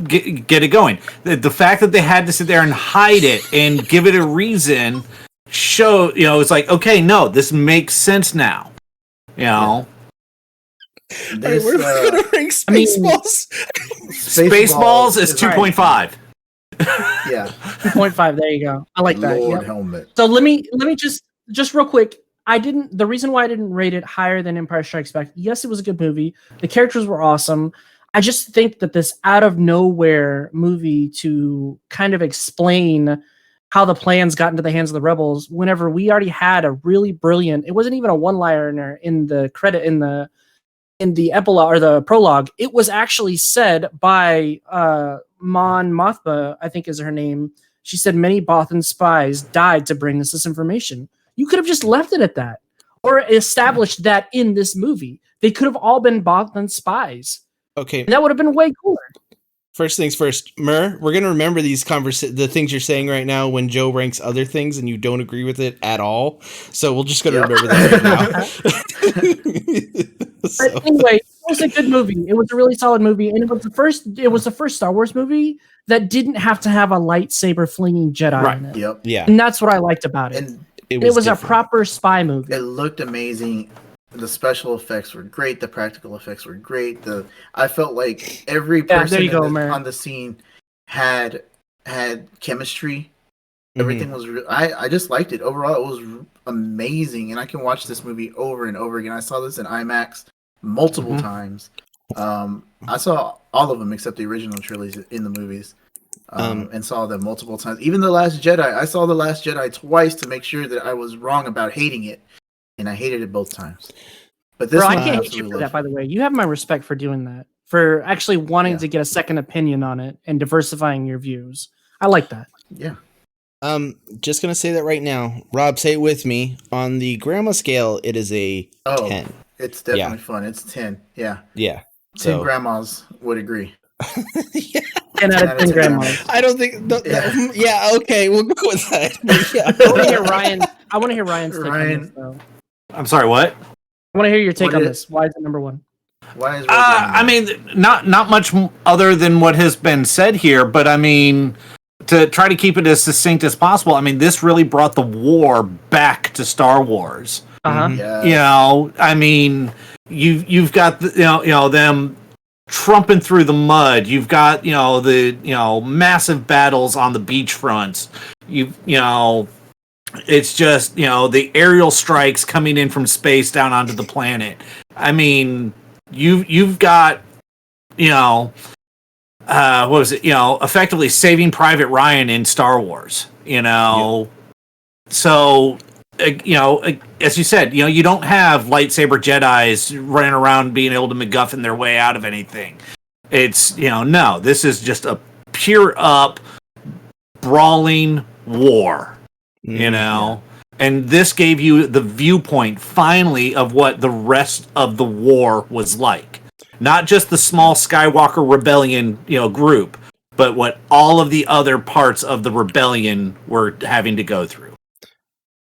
get it going. The fact that they had to sit there and hide it and give it a reason, show, you know, it's like, okay, no, this makes sense now, you know. This, we're gonna rank Spaceballs. Spaceballs is 2.5. Yeah, 2.5. There you go. I like that. Lord Yep. helmet. So let me just real quick. The reason why I didn't rate it higher than Empire Strikes Back. Yes, it was a good movie. The characters were awesome. I just think that this out of nowhere movie to kind of explain how the plans got into the hands of the rebels, whenever we already had a really brilliant, it wasn't even a one-liner in the credit in the epilogue or the prologue. It was actually said by Mon Mothma, I think is her name. She said many Bothan spies died to bring us this information. You could have just left it at that, or established that in this movie. They could have all been Bothan spies. Okay, And that would have been way cooler. first things first, Mur, we're gonna remember these the things you're saying right now when Joe ranks other things and you don't agree with it at all. So we're just gonna remember that right now. So. But anyway, it was a good movie. It was a really solid movie, and it was the first Star Wars movie that didn't have to have a lightsaber flinging Jedi in it. Yep. Yeah, And that's what I liked about it. And It was a different. proper spy movie. it looked amazing. The special effects were great. The practical effects were great. I felt like every Yeah, person there you go, Mary. on the scene had chemistry. Mhm. Everything was. I just liked it overall. It was amazing, and I can watch this movie over and over again. I saw this in IMAX multiple times. I saw all of them except the original trilogy in the movies, and saw them multiple times. Even The Last Jedi. I saw The Last Jedi twice to make sure that I was wrong about hating it. And I hated it both times. But this Bro, one I can't hate absolutely you for that, loved. by the way. You have my respect for doing that, for actually wanting Yeah. to get a second opinion on it and diversifying your views. I like that. Yeah. Just gonna say that right now. Rob, say it with me. On the grandma scale, it is a 10. It's definitely fun. It's 10. Yeah. Yeah. 10 So grandmas would agree. yeah. 10 out of 10 grandmas. I don't think. Yeah. Okay, we'll go with that. Yeah. I want to hear Ryan. I want to hear Ryan's take on this, though. I'm sorry, what? I want to hear your take What on is- this. Why is it number one? Why is I mean, not much other than what has been said here, but I mean, to try to keep it as succinct as possible, I mean, this really brought the war back to Star Wars. Uh-huh. Yeah. You know, I mean, you've got the, you know them trumping through the mud. You've got the massive battles on the beach fronts. You know. It's just, the aerial strikes coming in from space down onto the planet. I mean, you've got, what was it? Effectively Saving Private Ryan in Star Wars. So, as you said, you don't have lightsaber Jedis running around being able to MacGuffin their way out of anything. It's, no, this is just a pure up brawling war. And this gave you the viewpoint finally of what the rest of the war was like. Not just the small Skywalker rebellion, group, but what all of the other parts of the rebellion were having to go through.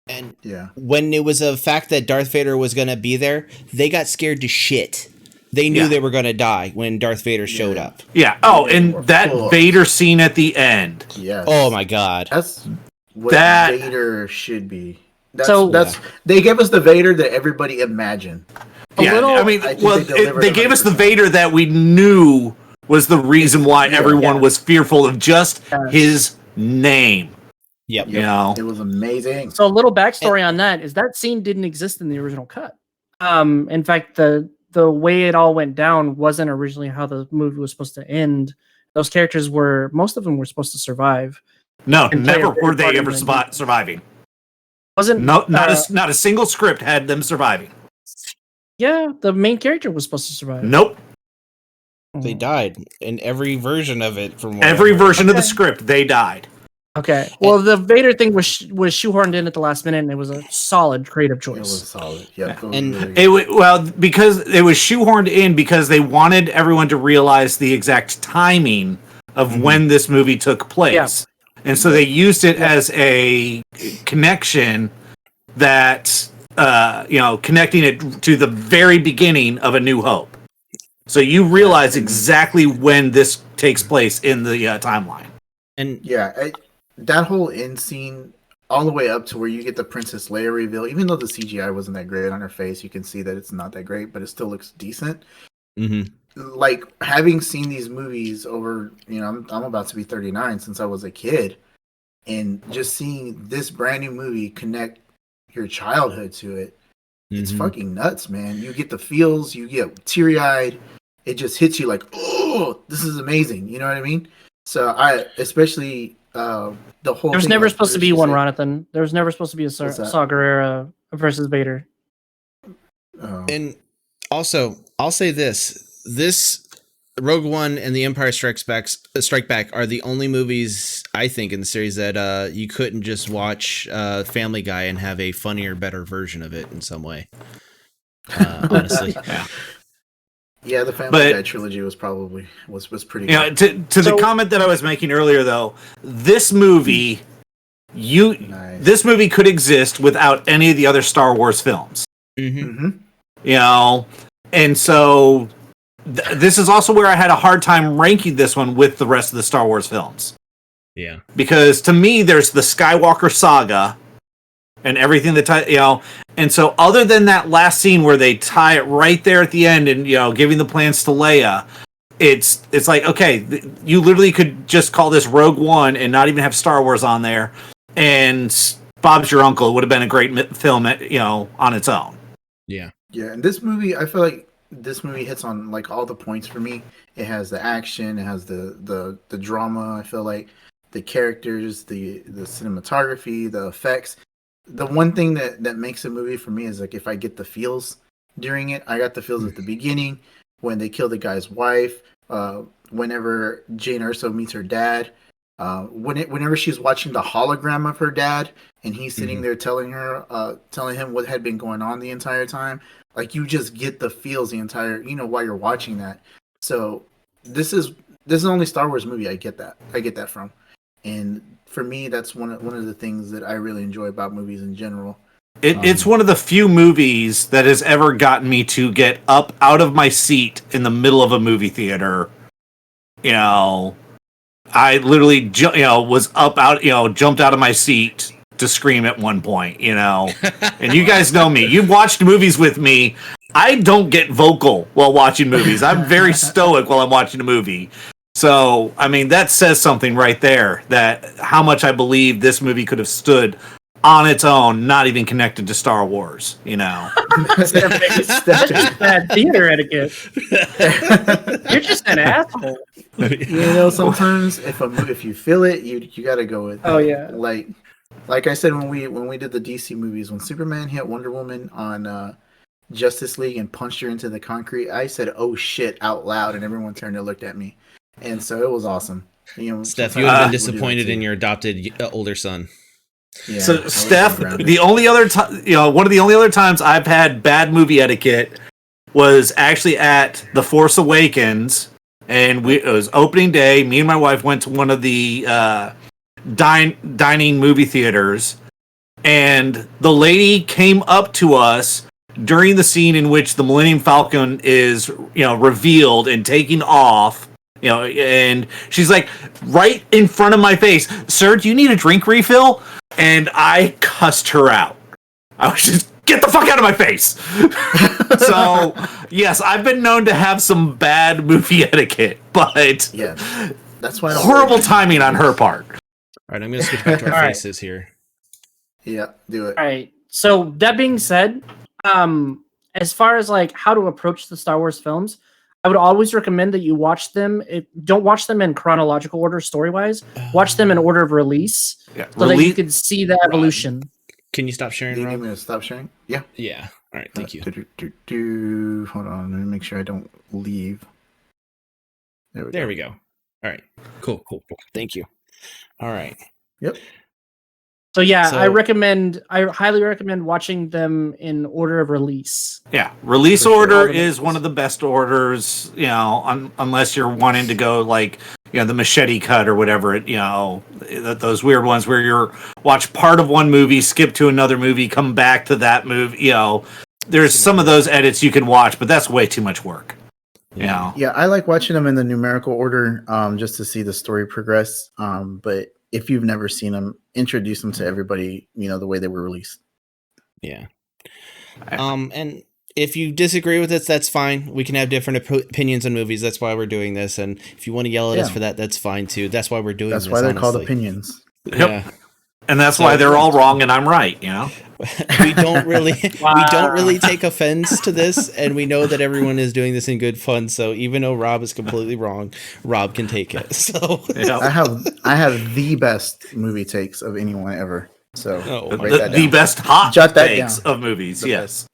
And Yeah. when it was a fact that Darth Vader was going to be there, they got scared to shit. They knew they were going to die when Darth Vader showed up. Yeah. Oh, and that Vader scene at the end. Yes. Oh my God. That's what That- Vader should be. They gave us the Vader that everybody imagined. I mean, I think well, they delivered they gave us the 100%. Vader that we knew was the reason why everyone was fearful of just his name. Yep. It was amazing. So a little backstory on that is that scene didn't exist in the original cut. In fact, the way it all went down wasn't originally how the movie was supposed to end. Those characters most of them were supposed to survive. No, And play a never big were they part in ever the- surviving. Wasn't No, not a single script had them surviving. Yeah, the main character was supposed to survive. Nope. They died in every version of it. From Every version of the Okay. script, they died. Okay. Well, the Vader thing was shoehorned in at the last minute, and it was a solid creative It was choice. solid. Yep. It was And really good. Well, because it was shoehorned in because they wanted everyone to realize the exact timing of when this movie took place. And so they used it as a connection that, connecting it to the very beginning of A New Hope. So you realize exactly when this takes place in the timeline. And Yeah, that whole end scene, all the way up to where you get the Princess Leia reveal, even though the CGI wasn't that great on her face, you can see that it's not that great, but it still looks decent. Like, having seen these movies over, I'm about to be 39 since I was a kid, and just seeing this brand new movie connect your childhood to it, it's fucking nuts, man. You get the feels, you get teary-eyed, it just hits you like, oh, this is amazing. You know what I mean? So especially the whole. There was thing, never like supposed to Bruce be one, said- Jonathan. There was never supposed to be a What's that? Saw Gerrera versus Vader. And also, I'll say this Rogue One and The Empire Strike Back are the only movies I think in the series that you couldn't just watch Family Guy and have a funnier, better version of it in some way. Honestly. Yeah, the Family Guy trilogy was probably was pretty good. To the comment that I was making earlier, though, this movie, Nice. this movie could exist without any of the other Star Wars films. Mm-hmm. And so this is also where I had a hard time ranking this one with the rest of the Star Wars films. Yeah. Because to me, there's the Skywalker saga and everything that, and so other than that last scene where they tie it right there at the end and, giving the plans to Leia, it's like, okay, you literally could just call this Rogue One and not even have Star Wars on there. And Bob's Your Uncle would have been a great film, on its own. Yeah. Yeah, and this movie, I feel like this movie hits on like all the points for me. It has the action, it has the drama. I feel like the characters, the cinematography, the effects. The one thing that makes a movie for me is like if I get the feels during it. I got the feels at the beginning when they kill the guy's wife. Whenever Jane Erso meets her dad. Whenever she's watching the hologram of her dad and he's sitting there telling him what had been going on the entire time, like you just get the feels the entire, while you're watching that. So this is the only Star Wars movie I get that from, and for me that's one of the things that I really enjoy about movies in general. It's one of the few movies that has ever gotten me to get up out of my seat in the middle of a movie theater. I literally, was jumped out of my seat to scream at one point, And you guys know me. You've watched movies with me. I don't get vocal while watching movies. I'm very stoic while I'm watching a movie. So, I mean, that says something right there, that how much I believe this movie could have stood on its own, not even connected to Star Wars, That's just bad theater etiquette. You're just an asshole. Sometimes if you feel it, you got to go with it. Oh yeah. Like I said when we did the DC movies, when Superman hit Wonder Woman on Justice League and punched her into the concrete, I said "oh shit" out loud, and everyone turned and looked at me, and so it was awesome. Steph, you would have been disappointed in your adopted older son. Yeah, so Steph, the only other time, one of the only other times I've had bad movie etiquette was actually at The Force Awakens, and it was opening day. Me and my wife went to one of the dining movie theaters, and the lady came up to us during the scene in which the Millennium Falcon is, revealed and taking off. And she's like right in front of my face, "Sir, do you need a drink refill?" And I cussed her out. I was just, "Get the fuck out of my face!" So, yes, I've been known to have some bad movie etiquette, but yeah, that's why horrible timing on her part. All right, I'm going to switch back to our All faces here. Yeah, do it. All right. So that being said, as far as like how to approach the Star Wars films, I would always recommend that you watch them. Don't watch them in chronological order, story-wise. Watch them in order of release, so that you can see the evolution. Can you stop sharing, Do you need Rob? me to stop sharing? Yeah. Yeah. All right. Thank you. Hold on. Let me make sure I don't leave. There we go. All right. Cool. Thank you. All right. Yep. So yeah, So- I highly recommend watching them in order of release. Yeah, release For sure. order is one of the best orders, unless you're wanting to go like, the machete cut or whatever, those weird ones where you're watch part of one movie, skip to another movie, come back to that movie, there's some of those edits you can watch, but that's way too much work. Yeah. Yeah, I like watching them in the numerical order, just to see the story progress. But if you've never seen them, introduce them to everybody, the way they were released. Yeah. And if you disagree with us, that's fine. We can have different opinions on movies. That's why we're doing this. And if you want to yell at us for that, that's fine too. That's why we're doing this. That's why they're called honestly. opinions. Yeah. And that's why they're all wrong and I'm right, we don't really take offense to this, and we know that everyone is doing this in good fun. So even though Rob is completely wrong, Rob can take it. So I have the best movie takes of anyone ever. So write that the down. best hot Jot that takes down. of movies, The yes. best.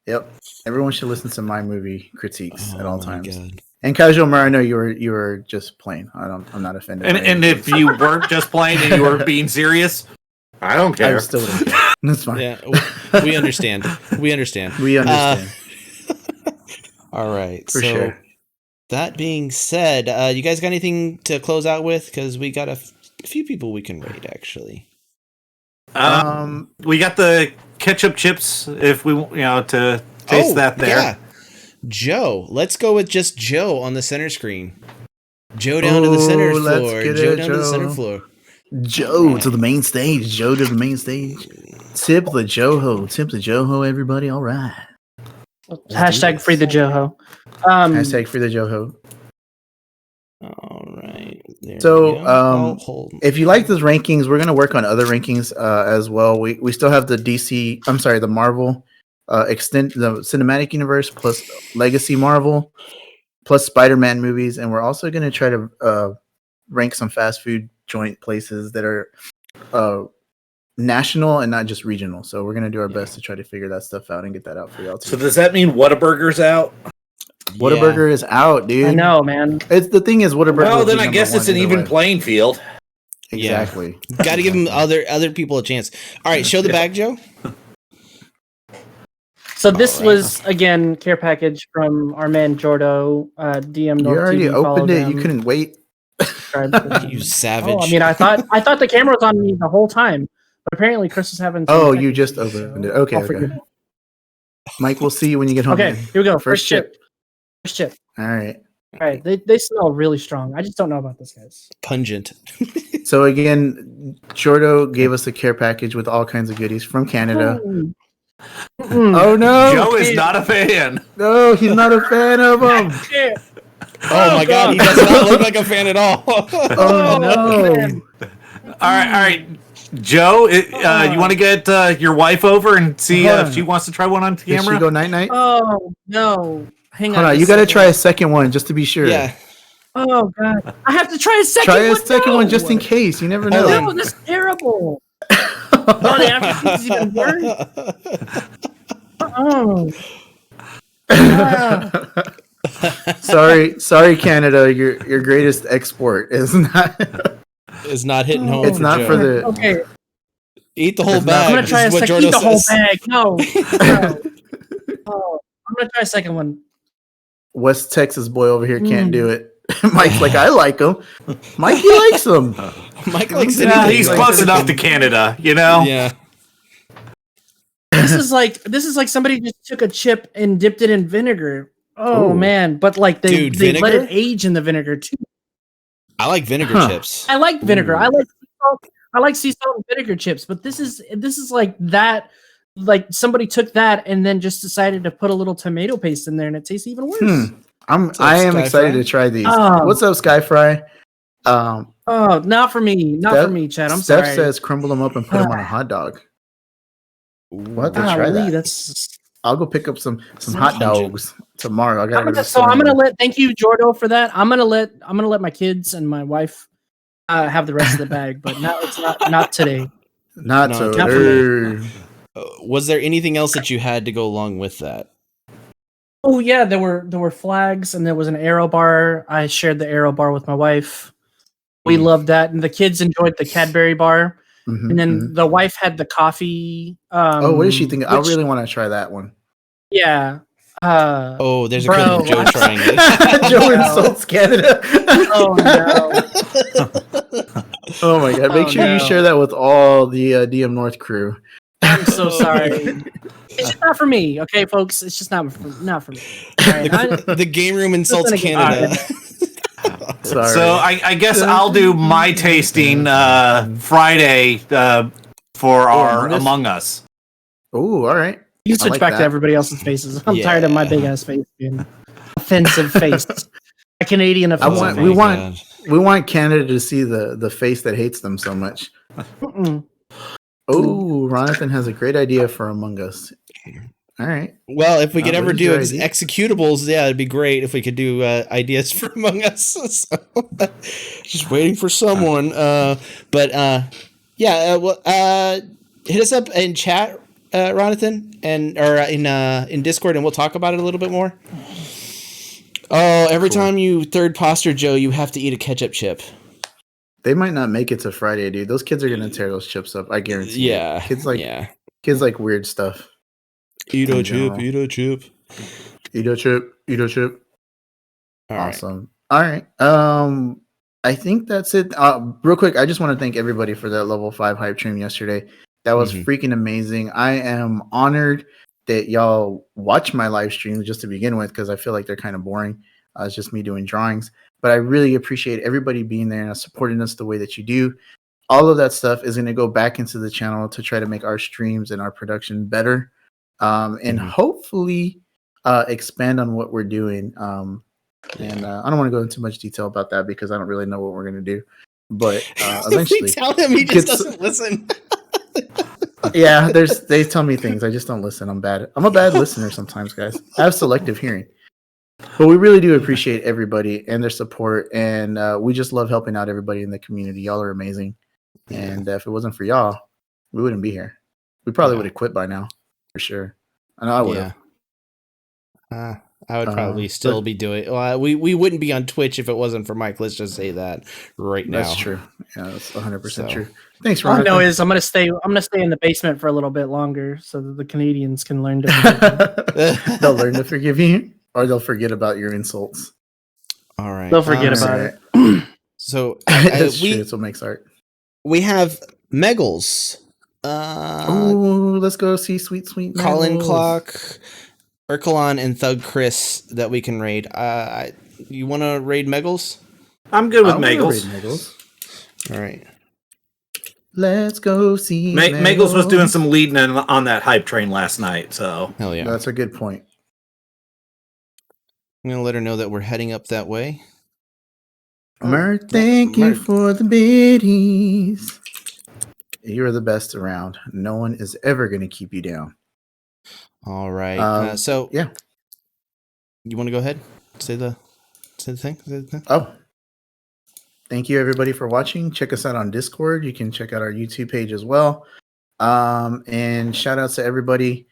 Yep. Everyone should listen to my movie critiques at all my times. God. And Casual Mar, I know you were just playing. I'm not offended. by And anything. if you weren't just playing and you were being serious, I don't care. I still don't care. That's fine. Yeah, we understand. We understand. We understand. All right. For so sure. that being said, you guys got anything to close out with? Because we got a few people we can rate, actually. We got the ketchup chips if we to taste that there. Yeah. Joe. Let's go with just Joe on the center screen. Joe down to the center let's floor. get Joe it, down to the center Joe. floor. Joe to the main stage. Joe to the main stage. Tip the Joho. Tip the Joho, everybody. All right. Hashtag free the Joho. Hashtag free the Joho. All right. There So, we go. Hold. If you like those rankings, we're going to work on other rankings as well. We still have the Marvel the cinematic universe plus Legacy Marvel plus Spider-Man movies, and we're also going to try to rank some fast food joint places that are national and not just regional. So we're going to do our best to try to figure that stuff out and get that out for y'all too. So does that mean Whataburger's out? Whataburger is out, dude. I know, man. It's the thing is Whataburger. Well, will then be I number guess one it's an either even way. playing field. Exactly. Got to give them other people a chance. All right, show the bag, Joe. So this All right. was again care package from our man Jordo, DM You North already TV, follow opened it. them, You couldn't wait. subscribe. You savage. Oh, I mean, I thought the camera was on me the whole time, but apparently Chris is having. some Oh, you technical just issues, opened it. so Okay, I'll okay. forgive him. Mike, we'll see you when you get home. Okay, man. here we go. First chip. First chip. All right. All right, they smell really strong. I just don't know about this, guys. Pungent. So again, Jordo gave us a care package with all kinds of goodies from Canada. Oh no! Joe is not a fan. No, he's not a fan of them. Oh my God, he does not look like a fan at all. Oh no! man. All right. Joe, you want to get your wife over and see Hold on. if she wants to try one on Did camera? she go night night? Oh no! Hang Hold on. on, a you got to second. try a second one just to be sure. Yeah. Oh god! I have to try a second. Try a one? second No. one just in case. You never Hold know. on. No, that's terrible. Oh, the aftertaste is even worse. Oh. sorry, Canada. Your greatest export is not. Is not hitting home. It's not Joe. for the. Okay, Eat the whole It's not- bag. I'm gonna try a is what second. Jordo Eat the whole says. bag. No. No. Oh, I'm gonna try a second one. West Texas boy over here can't do it. Mike's like, I like him. Mikey likes him. Mike likes Yeah, Yeah, anything. he's like close this. enough to Canada, you know? Yeah. This is like somebody just took a chip and dipped it in vinegar. Oh Ooh. man, but like they Dude, let vinegar? it age in the vinegar too. I like vinegar Huh. chips. I like vinegar. Ooh. I like sea salt. I like sea salt and vinegar chips, but this is like that. Like somebody took that and then just decided to put a little tomato paste in there, and it tastes even worse. I am Sky excited Fry? to try these. Oh. What's up, Sky Fry? Oh, not for me. Not for me, Chad. I'm Steph sorry. says crumble them up and put them on a hot dog. We'll have to try Golly, that. that's. I'll go pick up some Sounds hot pungent. dogs tomorrow. I gotta go to the So I'm store. gonna let. Thank you, Jordo, for that. I'm gonna let my kids and my wife have the rest of the bag, but it's not today. Not No, so. not for me. Was there anything else that you had to go along with that? Oh yeah, there were flags and there was an arrow bar. I shared the arrow bar with my wife. We loved that, and the kids enjoyed the Cadbury bar. Mhm, And then mhm. the wife had the coffee. Oh, what is she thinking? I which- really want to try that one. Yeah. Oh, there's a Bro, clip of Joe I'm trying it. Joe No. insults Canada. Oh no! Oh my god! Make Oh, sure you no. share that with all the DM North crew. I'm so Oh. sorry. It's just not for me, okay, folks. It's just not for me. All right, The game room insults Listen again. Canada. Sorry. So I guess I'll do my tasting Friday for our Among Us? Among Us. Oh, all right. you can I switch like back that. to everybody else's faces. I'm tired of my Yeah. big ass face being offensive face. A Canadian offensive we face. want- We want Canada to see the face that hates them so much. Mm-mm. Oh, Ronathan has a great idea for Among Us. All right. Well, if we could What ever is do your idea? executables, yeah, it'd be great if we could do ideas for Among Us. So, just waiting for someone. Hit us up in chat, Ronathan, or in Discord, and we'll talk about it a little bit more. Oh, every time you third posture, Joe, you have to eat a ketchup chip. They might not make it to Friday, dude. Those kids are gonna tear those chips up. I guarantee. Yeah, It. Kids like yeah. kids like weird stuff. Eat in a chip, general. eat a chip. Eat a chip. Eat a chip. All right. Awesome. All right. I think that's it. Real quick, I just want to thank everybody for that level 5 hype stream yesterday. That was Mhm. freaking amazing. I am honored that y'all watch my live streams just to begin with, because I feel like they're kind of boring. It's just me doing drawings. But I really appreciate everybody being there and supporting us the way that you do. All of that stuff is going to go back into the channel to try to make our streams and our production better. And Mhm. hopefully expand on what we're doing. And I don't want to go into much detail about that because I don't really know what we're going to do. But If eventually, we tell him, he just gets- doesn't listen. yeah, they tell me things. I just don't listen. I'm bad. I'm a bad listener sometimes, guys. I have selective hearing. But we really do appreciate everybody and their support. And we just love helping out everybody in the community. Y'all are amazing. And if it wasn't for y'all, we wouldn't be here. We probably Yeah. would have quit by now, for sure. I know I would have. I would probably still be doing. Well, we wouldn't be on Twitch if it wasn't for Mike. Let's just say that right now. That's true. Yeah, that's 100% So- true. Thanks, All I Ron. know is I'm gonna stay in the basement for a little bit longer so that the Canadians can learn to. They'll learn to forgive you, or they'll forget about your insults. All right. They'll forget All about right. it. So That's true. we That's what makes art. we have Meggles. Oh, let's go see Sweet Colin Meggles. Clock, Urkelon, and Thug Chris that we can raid. You want to raid Meggles? I'm good with I wanna Megals. raid Meggles. All right. Let's go see Megals was doing some leading on that hype train last night, so Hell yeah. That's a good point. I'm gonna let her know that we're heading up that way. Mert, thank you Mert. for the biddies. You're the best around. No one is ever going to keep you down. All right. So yeah. You want to go ahead? Say the thing. Oh. Thank you everybody for watching. Check us out on Discord. You can check out our YouTube page as well. And shout outs to everybody.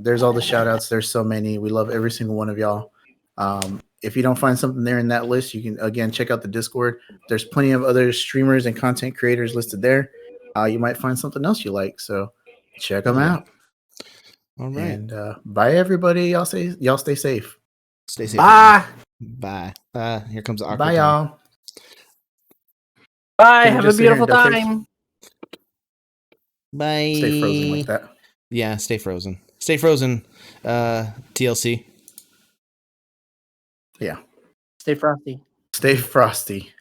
There's all the shout outs. There's so many. We love every single one of y'all. If you don't find something there in that list, you can again check out the Discord. There's plenty of other streamers and content creators listed there. You might find something else you like. So check them out. All right. And bye everybody. Y'all stay safe. Stay safe. bye. Bye. Here comes the awkward Bye time. y'all. Bye. Can we Have a just sit here beautiful and duck face? time. Bye. Stay frozen like that. Yeah, stay frozen. Stay frozen. TLC. Yeah. Stay frosty. Stay frosty.